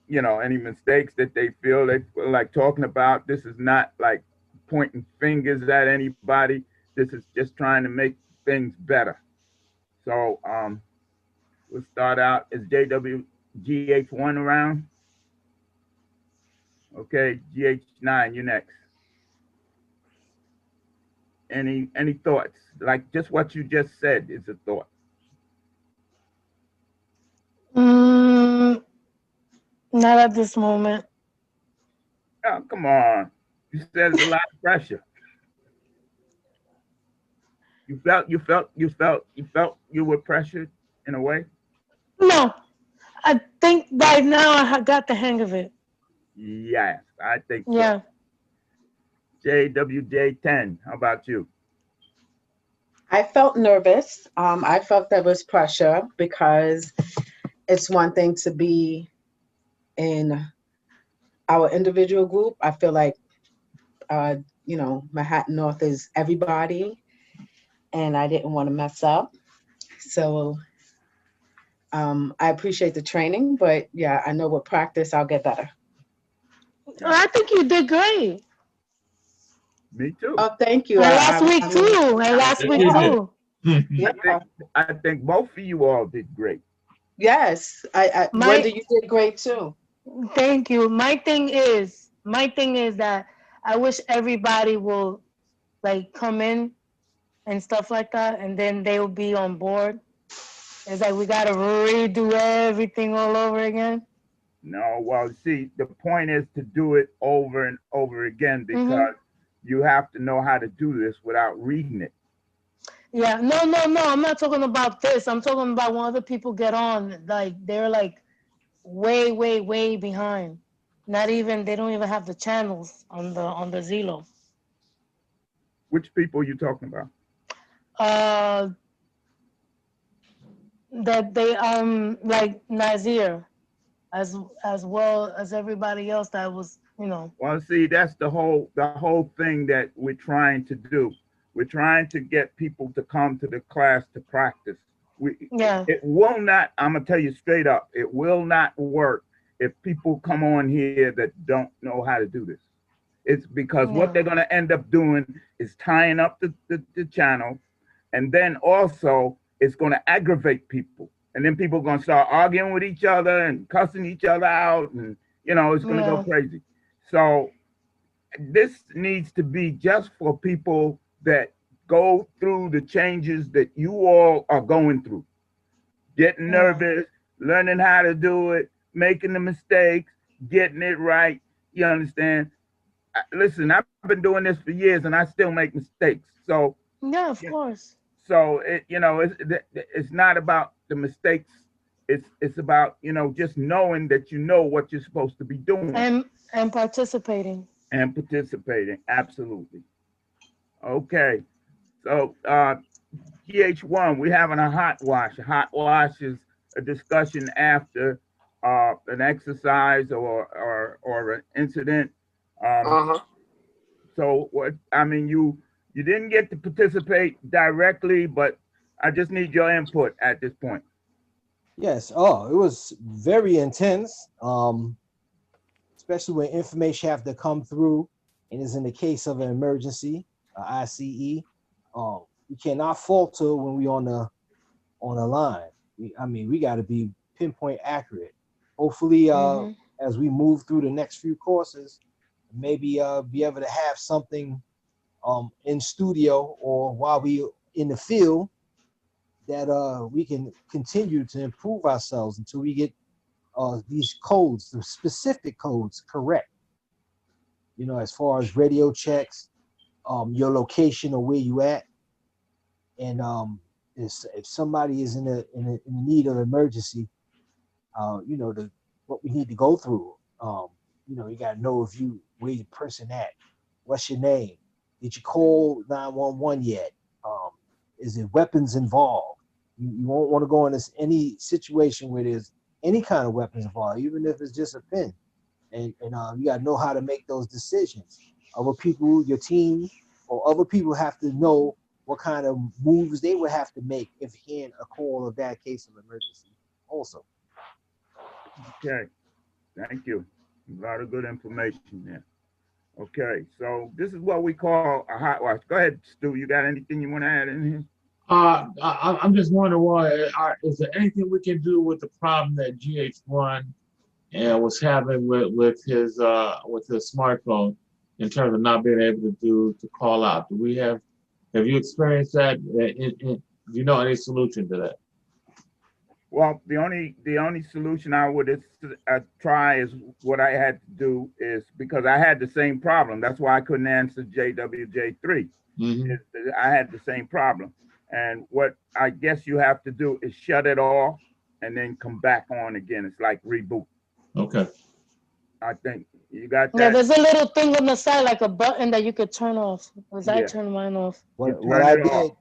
you know, any mistakes that they feel like talking about. This is not like pointing fingers at anybody. This is just trying to make things better. So we'll start out. Is JWGH1 around? Okay, GH9, you're next. Any thoughts? Like just what you just said is a thought. Mm, not at this moment. Oh, come on. You said there's a lot of pressure. You were pressured in a way? No, I think by now I got the hang of it. Yes, I think so. Yeah. JWJ10, how about you? I felt nervous. I felt there was pressure because it's one thing to be in our individual group. I feel like, uh, Manhattan North is everybody, and I didn't want to mess up. So I appreciate the training, but yeah, I know with practice I'll get better. I think you did great. Me too. Oh, thank you. And last week I mean, too. And last week You too. yeah, I think both of you all did great. yes. Wanda, My you did great too. Thank you. My thing is that I wish everybody will like come in and stuff like that, and then they will be on board. It's like we gotta redo everything all over again. No, well, see, the point is to do it over and over again Mm-hmm. because you have to know how to do this without reading it. Yeah, no, no, no. I'm not talking about this. I'm talking about when other people get on, like they're like way, way, way behind. Not even they don't even have the channels on the Zelo. Which people are you talking about? Uh, that they like Nazir, as well as everybody else that was, Well, see, that's the whole thing that we're trying to do. We're trying to get people to come to the class to practice. Yeah, It will not. I'm gonna tell you straight up. It will not work if people come on here that don't know how to do this. It's because what yeah, they're gonna end up doing is tying up the channel, and then also it's gonna aggravate people, and then people are gonna start arguing with each other and cussing each other out, and it's gonna go yeah, crazy. So this needs to be just for people that go through the changes that you all are going through, getting yeah. nervous, learning how to do it, making the mistakes, getting it right. You understand? Listen, I've been doing this for years and I still make mistakes. So, Yeah, of yeah, course. so it's not about the mistakes. It's about just knowing that you know what you're supposed to be doing And participating. and participating. Absolutely. Okay. So GH1, we're having a hot wash. A hot wash is a discussion after an exercise or an incident. Um, Uh-huh. so what I mean, you didn't get to participate directly, but I just need your input at this point. Yes. Oh, it was very intense. Especially when information have to come through, and is in the case of an emergency, ICE. We cannot falter when we on the line. We got to be pinpoint accurate. Hopefully, Hmm. as we move through the next few courses, maybe be able to have something in studio or while we in the field that we can continue to improve ourselves until we get these codes, the specific codes, correct. As far as radio checks, your location or where you at, and if somebody is in need of emergency, the what we need to go through. You got to know if you where your person at, what's your name, did you call 911 yet? Um, is it weapons involved? You won't want to go in any situation where there's any kind of weapons involved, even if it's just a pen. And you got to know how to make those decisions. Other people, your team, or other people have to know what kind of moves they would have to make if hearing a call of that case of emergency. Also, Okay, thank you. A lot of good information there. Okay, so this is what we call a hot wash. Go ahead, Stu. You got anything you want to add in here? I'm just wondering is there anything we can do with the problem that GH1 was having with his smartphone in terms of not being able to call out? Have you experienced that? Do you know any solution to that? Well, the only solution I would try is what I had to do is because I had the same problem. That's why I couldn't answer JWJ3. Mm-hmm. I had the same problem. And what I guess you have to do is shut it off and then come back on again. It's like reboot. Okay. I think you got Yeah, that. there's a little thing on the side, like a button that you could turn off. Because I Yeah. turned mine off. You What turn I it off.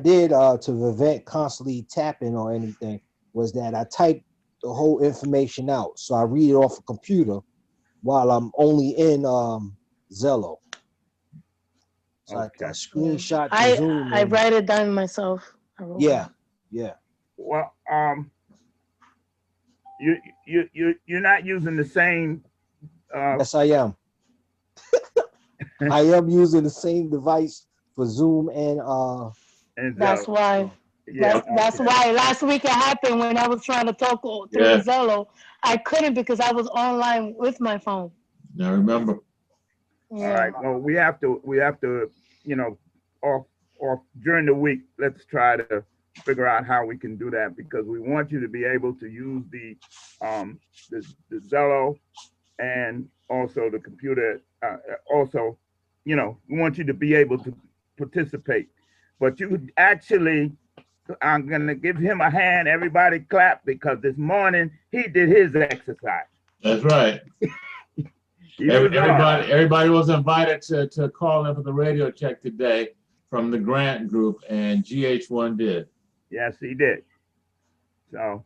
did, to prevent constantly tapping or anything was that I typed the whole information out. So I read it off a computer while I'm only in Zello. So I Okay. screenshot the Zoom. I write it down myself. I wrote Yeah, it. yeah. Well, you're not using the same. Yes, I am. I am using the same device for Zoom and And That's why. yeah. That's Okay. why last week it happened when I was trying to talk through Zello. I couldn't because I was online with my phone. I remember. Yeah. All right. Well, we have to, off during the week. Let's try to figure out how we can do that because we want you to be able to use the Zello and also the computer. Also, we want you to be able to participate. But you actually, I'm gonna give him a hand. Everybody clap because this morning he did his exercise. That's right. Everybody was invited to call in for the radio check today from the grant group, and GH1 did. Yes, he did. So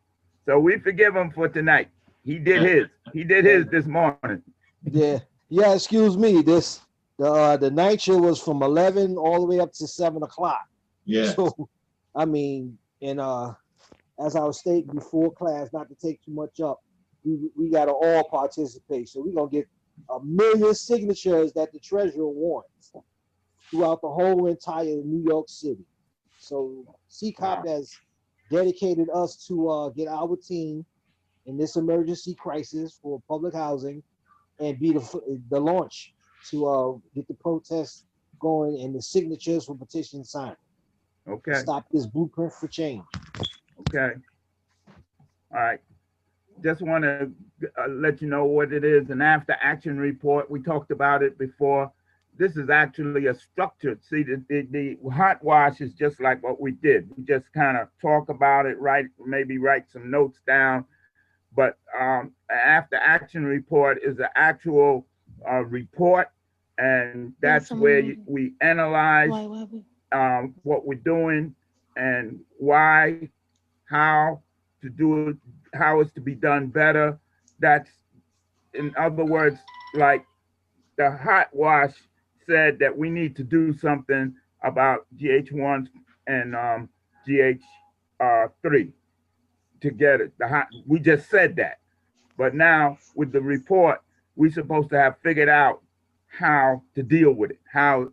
we forgive him for tonight. He did his. He did his this morning. yeah. Excuse me. The night show was from 11 all the way up to 7 o'clock. Yeah. So, I mean, and as I was stating before class, not to take too much up, we got to all participate. So we're gonna get 1 million signatures that the treasurer wants throughout the whole entire New York City. So CCOP has dedicated us to get our team in this emergency crisis for public housing and be the launch to get the protests going and the signatures for petition signing. Okay. Stop this blueprint for change. Okay. All right. Just want to let you know what it is. An after action report. We talked about it before. This is actually a structured. See, the hot wash is just like what we did. We just kind of talk about it, maybe write some notes down. But an after action report is an actual report, and that's where we analyze what we're doing and why, how to do it, how it's to be done better. That's, in other words, like the hot wash said that we need to do something about GH1 and GH3 to get it. We just said that. But now with the report, we're supposed to have figured out how to deal with it, how,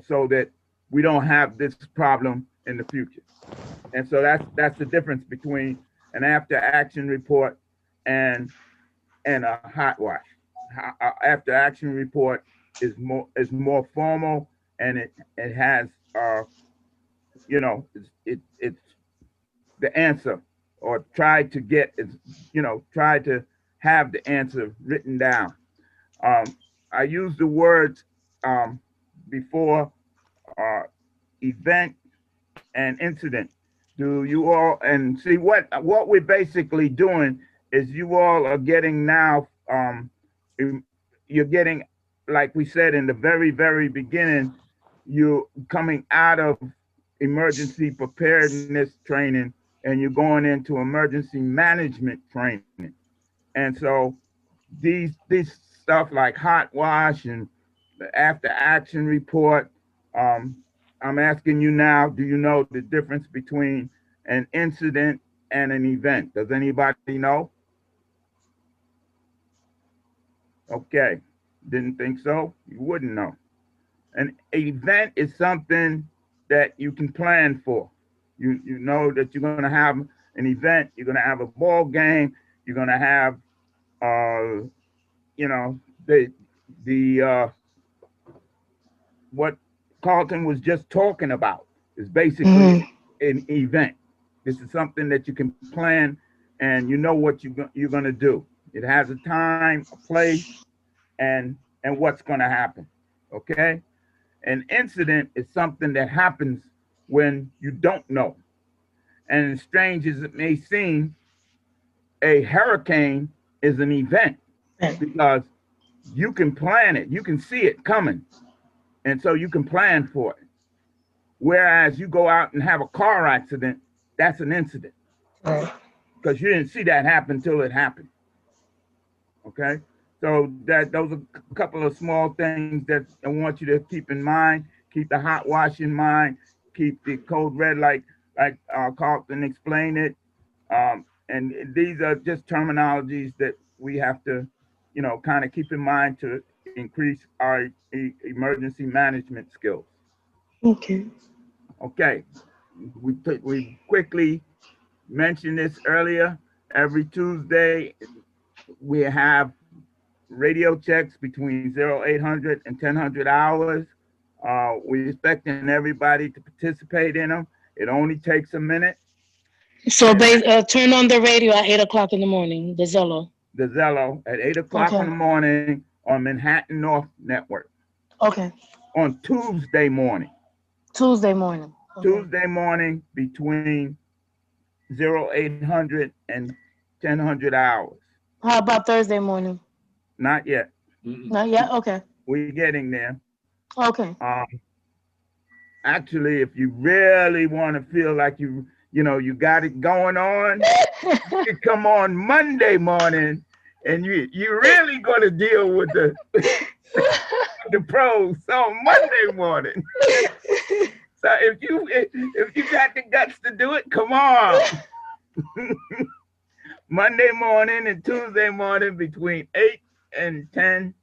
so that we don't have this problem in the future. And so that's the difference between an after action report and a hot wash. After action report is more formal, and it has it's the answer, or try to get try to have the answer written down. I used the words before, event and incident. Do you all, and see what we're basically doing is you all are getting now, you're getting, like we said in the very, very beginning, you're coming out of emergency preparedness training and you're going into emergency management training. And so these stuff like hot wash and the after action report, I'm asking you now, do you know the difference between an incident and an event? Does anybody know? Okay. Didn't think so? You wouldn't know. An event is something that you can plan for. You know that you're going to have an event. You're going to have a ball game. You're going to have you know the what Carlton was just talking about is basically Mm. an event. This is something that you can plan and you know what you're going to do. It has a time, a place, and what's going to happen. Okay? An incident is something that happens when you don't know. And as strange as it may seem, a hurricane is an event because you can plan it, you can see it coming, and so you can plan for it. Whereas you go out and have a car accident, that's an incident Right. because you didn't see that happen until it happened. Okay, so that those are a couple of small things that I want you to keep in mind. Keep the hot wash in mind. Keep the code red, like Carlton explained it. And these are just terminologies that we have to, kind of keep in mind to increase our emergency management skills. Okay. Okay, we quickly mentioned this earlier. Every Tuesday, we have radio checks between 0800 and 1000 hours. We're expecting everybody to participate in them. It only takes a minute. So And turn on the radio at 8 o'clock in the morning, the Zello. the Zello at 8 o'clock in Okay. the morning on Manhattan North Network Okay. on Tuesday morning. Tuesday morning. Okay. Tuesday morning between 0800 and 1000 hours. How about Thursday morning? Not yet. Not yet? Okay. We're getting there. Okay. Actually, if you really want to feel like you got it going on, you come on Monday morning and you really going to deal with the pros on Monday morning. So if you got the guts to do it, come on. Monday morning and Tuesday morning between 8 and 10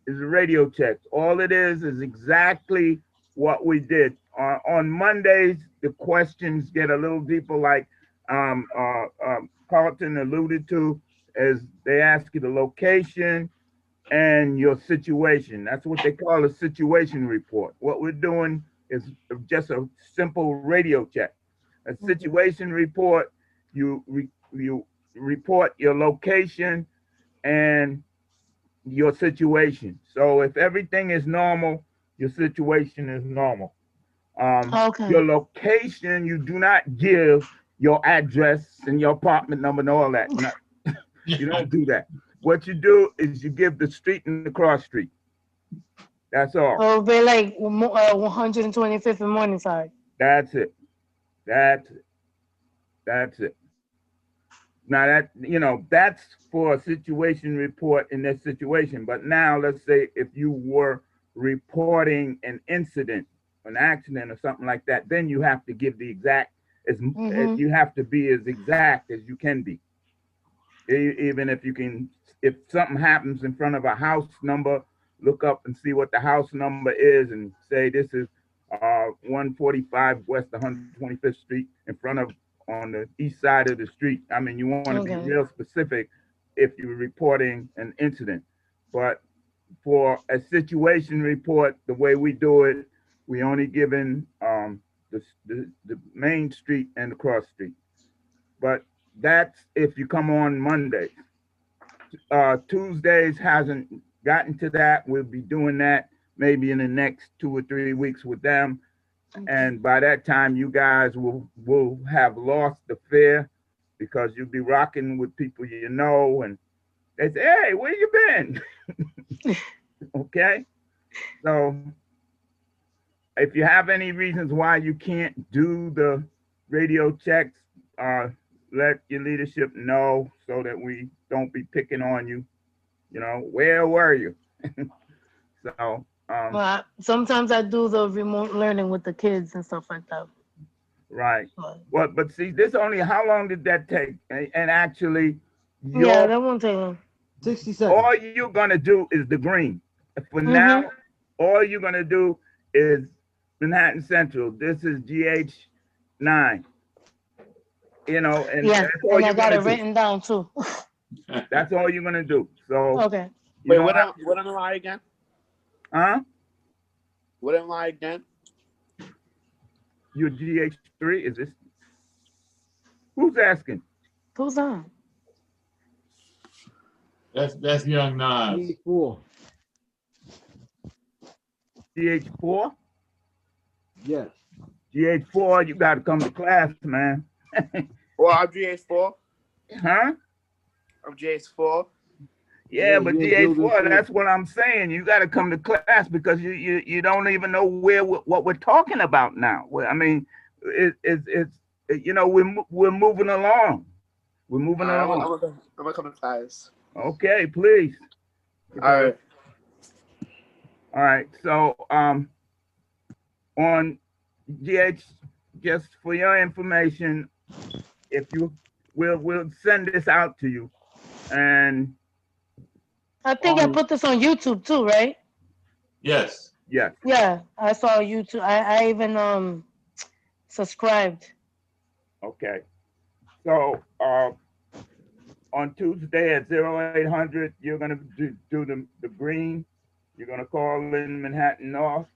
is a radio check. All it is exactly what we did. On Mondays, the questions get a little deeper, like Carlton alluded to, as they ask you the location and your situation. That's what they call a situation report. What we're doing is just a simple radio check. A situation report, you report your location and your situation. So if everything is normal, your situation is normal. Okay. Your location, you do not give your address and your apartment number and all that. No, you don't do that. What you do is you give the street and the cross street. That's all. So we're like 125th and Morningside. That's it. That's it. That's it. Now that's for a situation report in this situation. But now let's say if you were reporting an incident, an accident or something like that, then you have to give the exact you have to be as exact as you can be. Even if something happens in front of a house number, look up and see what the house number is and say this is 145 West 125th Street in front of on the east side of the street. I mean, you want to be real specific if you're reporting an incident. But for a situation report, the way we do it, we only given the main street and the cross street. But that's if you come on Mondays. Tuesdays hasn't gotten to that. We'll be doing that maybe in the next 2 or 3 weeks with them. And by that time, you guys will have lost the fear because you'll be rocking with people you know, and they say, "Hey, where you been?" Okay, so if you have any reasons why you can't do the radio checks, let your leadership know so that we don't be picking on you. Where were you? So. Well, sometimes I do the remote learning with the kids and stuff like that. Right. But see, how long did that take? And actually, that won't take long. 60 All seconds. you're gonna do is the green. For Mm-hmm. now, all you're gonna do is Manhattan Central. This is GH9. You know, and Yeah, that's all and I you're got gonna it do. written down too. That's all you're gonna do. So Okay. you Wait, don't what have, am I again? huh? What am I again? You're GH3. Is this who's asking? Who's on? That's Young Nas. GH4. GH4? Yes. GH4, you gotta come to class, man. Well, I'm GH4. Huh? I'm GH4. Yeah, Yeah, but you're in building GH4, four. that's what I'm saying. You got to come to class because you don't even know what we're talking about now. I mean, it's you know we're moving along. We're moving All right, along. I'm gonna come to class. Okay, please. All right. All right. So on GH, just for your information, if you we'll send this out to you, and I think I put this on YouTube too, right? Yes. yes. Yeah, I saw YouTube. I even subscribed. Okay. So on Tuesday at 0800, you're going to do the green. You're going to call in Manhattan North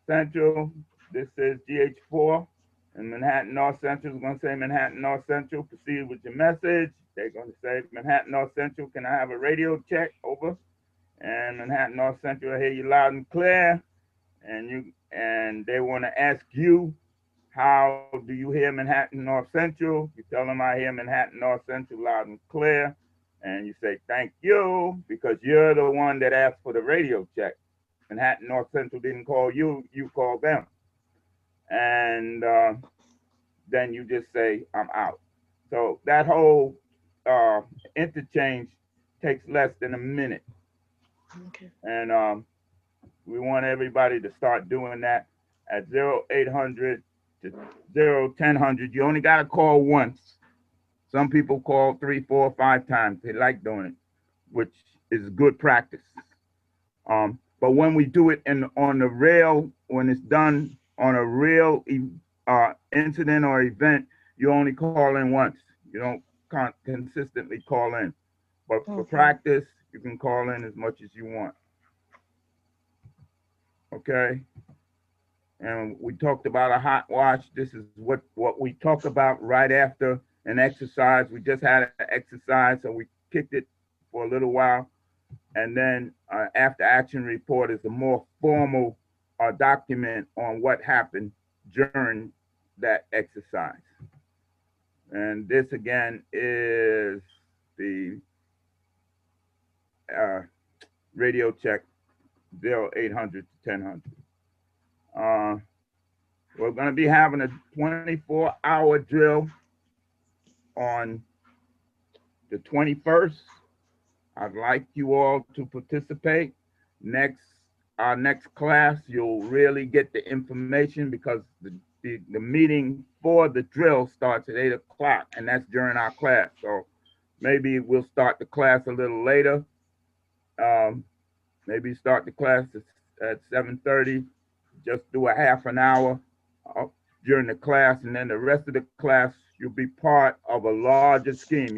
Central. This is GH4. And Manhattan North Central is going to say Manhattan North Central. Proceed with your message. They're going to say Manhattan North Central, can I have a radio check? Over. And Manhattan North Central, I hear you loud and clear. And they want to ask you, how do you hear Manhattan North Central? You tell them I hear Manhattan North Central loud and clear. And you say, thank you, because you're the one that asked for the radio check. Manhattan North Central didn't call you, you called them. And then you just say, I'm out. So that whole interchange takes less than a minute. Okay. And we want everybody to start doing that at 0800 to 0100. You only got to call once. Some people call 3, 4, 5 times. They like doing it, which is good practice. But when we do it on the rail, when it's done on a real incident or event, you only call in once. You don't consistently call in. But for practice, you can call in as much as you want. Okay. And we talked about a hot wash. This is what we talk about right after an exercise. We just had an exercise, so we kicked it for a little while. And then after action report is a more formal document on what happened during that exercise. And this again is the radio check 0800 to 1000. We're going to be having a 24-hour drill on the 21st. I'd like you all to participate. Our next class, you'll really get the information because the meeting for the drill starts at 8 o'clock, and that's during our class. So maybe we'll start the class a little later. Maybe start the class at 7:30. Just do a half an hour during the class, and then the rest of the class, you'll be part of a larger scheme.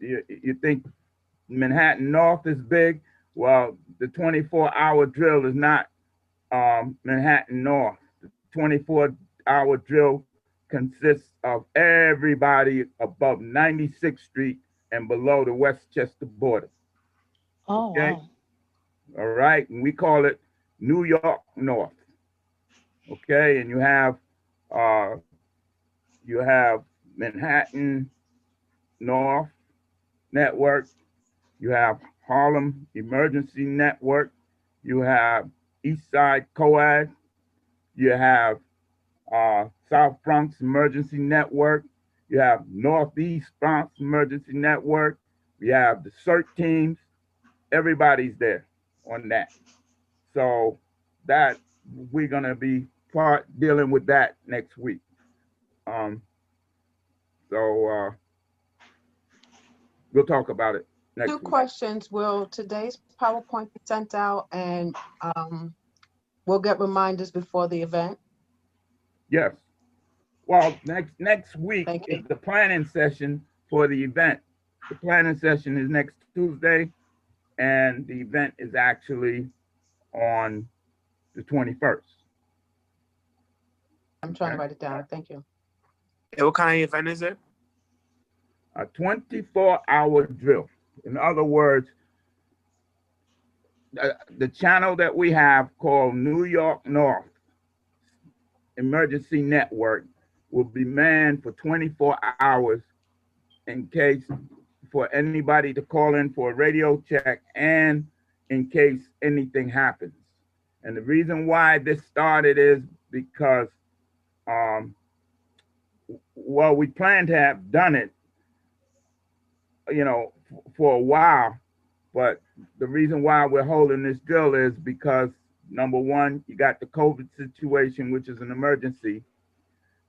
You think Manhattan North is big? Well, the 24-hour drill is not Manhattan North. The 24-hour drill consists of everybody above 96th Street and below the Westchester border. Oh, okay? wow. All right, and we call it New York North. Okay, and you have Manhattan North Network, you have Harlem Emergency Network, you have East Side COAD, you have South Bronx Emergency Network, you have Northeast Bronx Emergency Network, we have the CERT teams, everybody's there on that. So that we're gonna be dealing with that next week. So we'll talk about it Two week. questions. Will today's PowerPoint be sent out and we'll get reminders before the event? Yes. Well, next week Thank is you. the planning session for the event. The planning session is next Tuesday, and the event is actually on the 21st. I'm trying to Okay. write it down. Thank you. And what kind of event is it? A 24-hour drill. In other words, the channel that we have called New York North Emergency Network will be manned for 24 hours in case for anybody to call in for a radio check and in case anything happens. And the reason why this started is because, well, we plan to have done it, you know, for a while, but the reason why we're holding this drill is because, number one, you got the COVID situation, which is an emergency.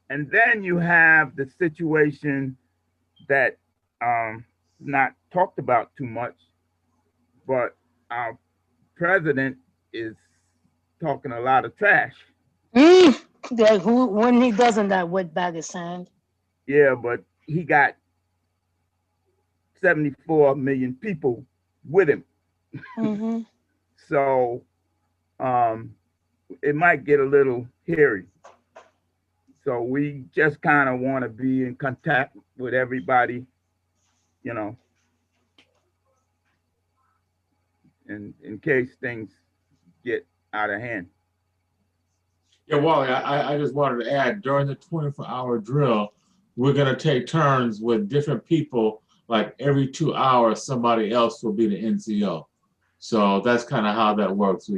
And then you have the situation that not talked about too much, but our president is talking a lot of trash. Like who when he doesn't that wet bag of sand? Yeah, but he got 74 million people with him. Mm-hmm. So it might get a little hairy. So we just kind of want to be in contact with everybody, you know, in case things get out of hand. Yeah, Wally, I just wanted to add, during the 24-hour drill, we're going to take turns with different people. Like every 2 hours, somebody else will be the NCO. So that's kind of how that works.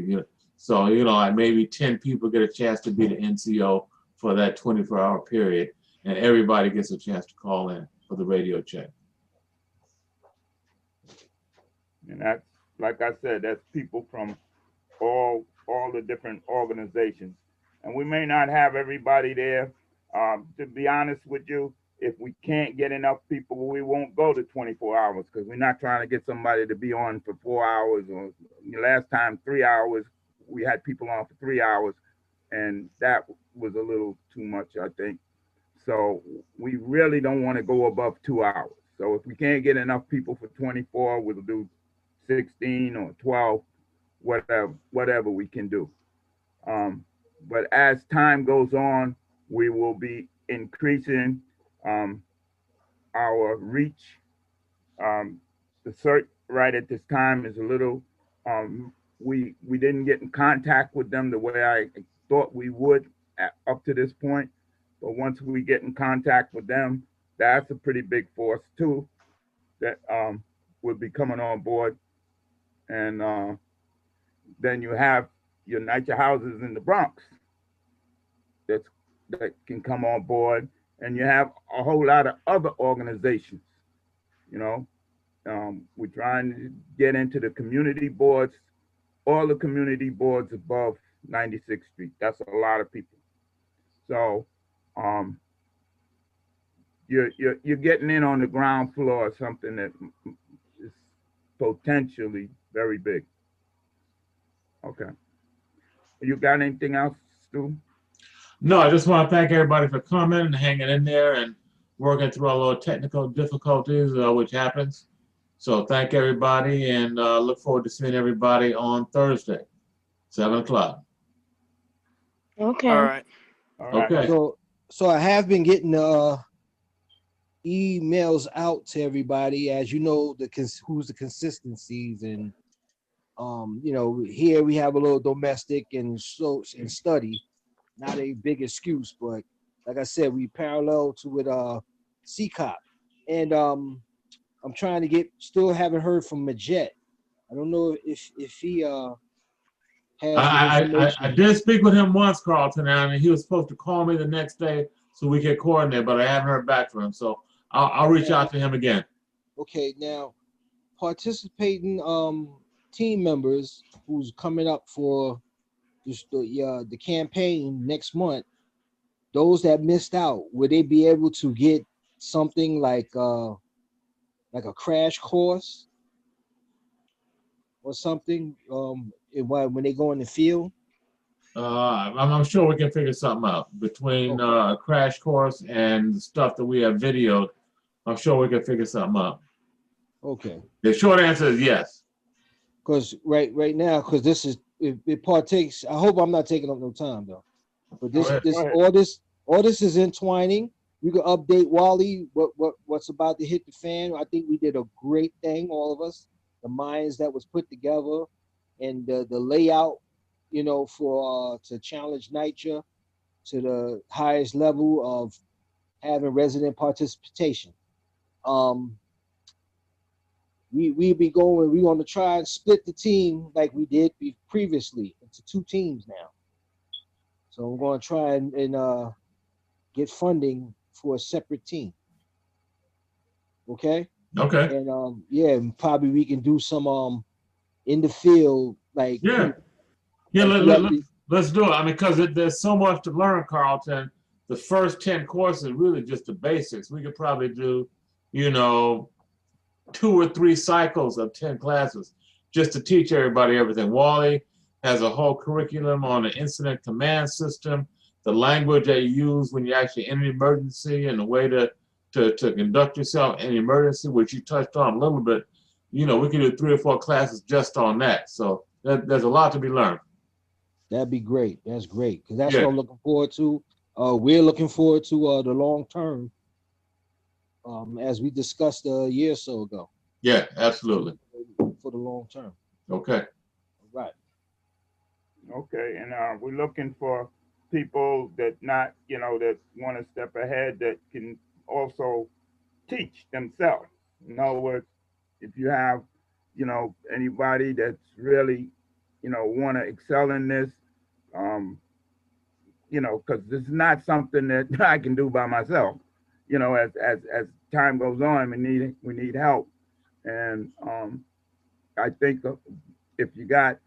So, you know, like maybe 10 people get a chance to be the NCO for that 24-hour period, and everybody gets a chance to call in for the radio check. And that's, like I said, that's people from all the different organizations. And we may not have everybody there. To be honest with you, if we can't get enough people, we won't go to 24 hours because we're not trying to get somebody to be on for 4 hours. Or last time, 3 hours, we had people on for 3 hours, and that was a little too much, I think. So we really don't want to go above 2 hours. So if we can't get enough people for 24, we'll do 16 or 12, whatever we can do. But as time goes on, we will be increasing our reach. The search right at this time is a little, we didn't get in contact with them the way I thought we would up to this point. But once we get in contact with them, that's a pretty big force too that will be coming on board. And then you have your NYCHA houses in the Bronx that can come on board, and you have a whole lot of other organizations. You know, we're trying to get into the community boards, all the community boards above 96th Street. That's a lot of people. So you're getting in on the ground floor of something that is potentially very big. Okay. You got anything else, Stu? No, I just want to thank everybody for coming and hanging in there and working through a little technical difficulties, which happens. So thank everybody, and look forward to seeing everybody on Thursday, 7 o'clock. Okay. All right. All right. Okay. So I have been getting emails out to everybody, as you know, who's the consistencies, and you know, here we have a little domestic and study, not a big excuse, but like I said, we parallel to with CCOP, and I'm trying to still haven't heard from Majet. I don't know if he has the information. I did speak with him once, Carlton, and he was supposed to call me the next day so we could coordinate, but I haven't heard back from him. So I'll reach out to him again. Okay, now participating team members who's coming up for the campaign next month, those that missed out, would they be able to get something like a crash course or something? When they go in the field. I'm sure we can figure something out between a crash course and the stuff that we have videoed. I'm sure we can figure something out. Okay. The short answer is yes. Because right now, because this is it partakes. I hope I'm not taking up no time though. But Go ahead. all this is entwining. You can update Wally what's about to hit the fan. I think we did a great thing, all of us. The minds that was put together, and the layout, you know, for to challenge NYCHA to the highest level of having resident participation. We be going. We want to try and split the team like we did previously into 2 teams now. So I'm going to try and get funding for a separate team. Okay. Okay. And yeah, probably we can do some in the field like Yeah. Let's do it. I mean, because there's so much to learn, Carlton. The first 10 courses are really just the basics. We could probably do, you know, 2 or 3 cycles of 10 classes just to teach everybody everything. Wally has a whole curriculum on the incident command system, the language that you use when you actually in an emergency, and the way to conduct yourself in an emergency, which you touched on a little bit. You know, we can do 3 or 4 classes just on that. So there's a lot to be learned. That'd be great. That's great, because that's what I'm looking forward to. We're looking forward to the long term, as we discussed a year or so ago. Yeah, absolutely. For the long term. Okay. Right. Okay, and we're looking for people that not, you know, that want to step ahead, that can also teach themselves. In other words, if you have, you know, anybody that's really, you know, want to excel in this, you know, because this is not something that I can do by myself. You know, as time goes on, we need help, and I think if you got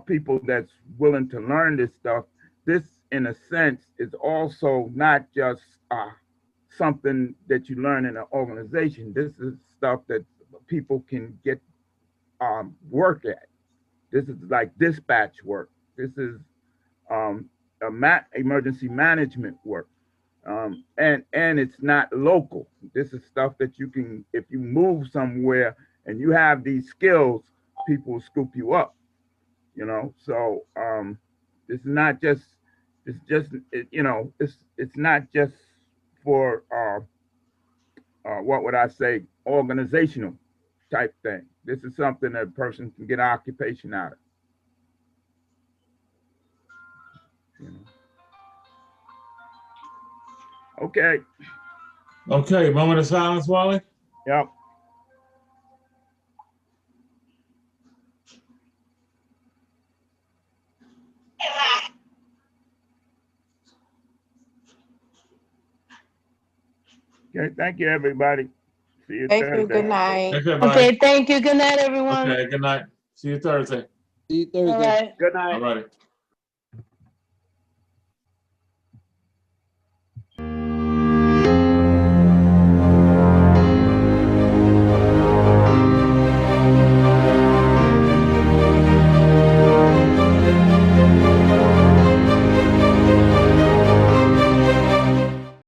people that's willing to learn this stuff, this, in a sense, is also not just something that you learn in an organization. This is stuff that people can get work at. This is like dispatch work. This is emergency management work. And it's not local. This is stuff that you can, if you move somewhere and you have these skills, people will scoop you up. You know, so it's not just, you know, it's not just for what would I say, organizational type thing. This is something that a person can get occupation out of. You know. Okay. Okay, moment of silence, Wally. Yep. Okay, thank you, everybody. See you Thank Thursday. you. Good night. Thanks, everybody. Okay, thank you. Good night, everyone. Okay, good night. See you Thursday. See you Thursday. All right. Good night. All righty.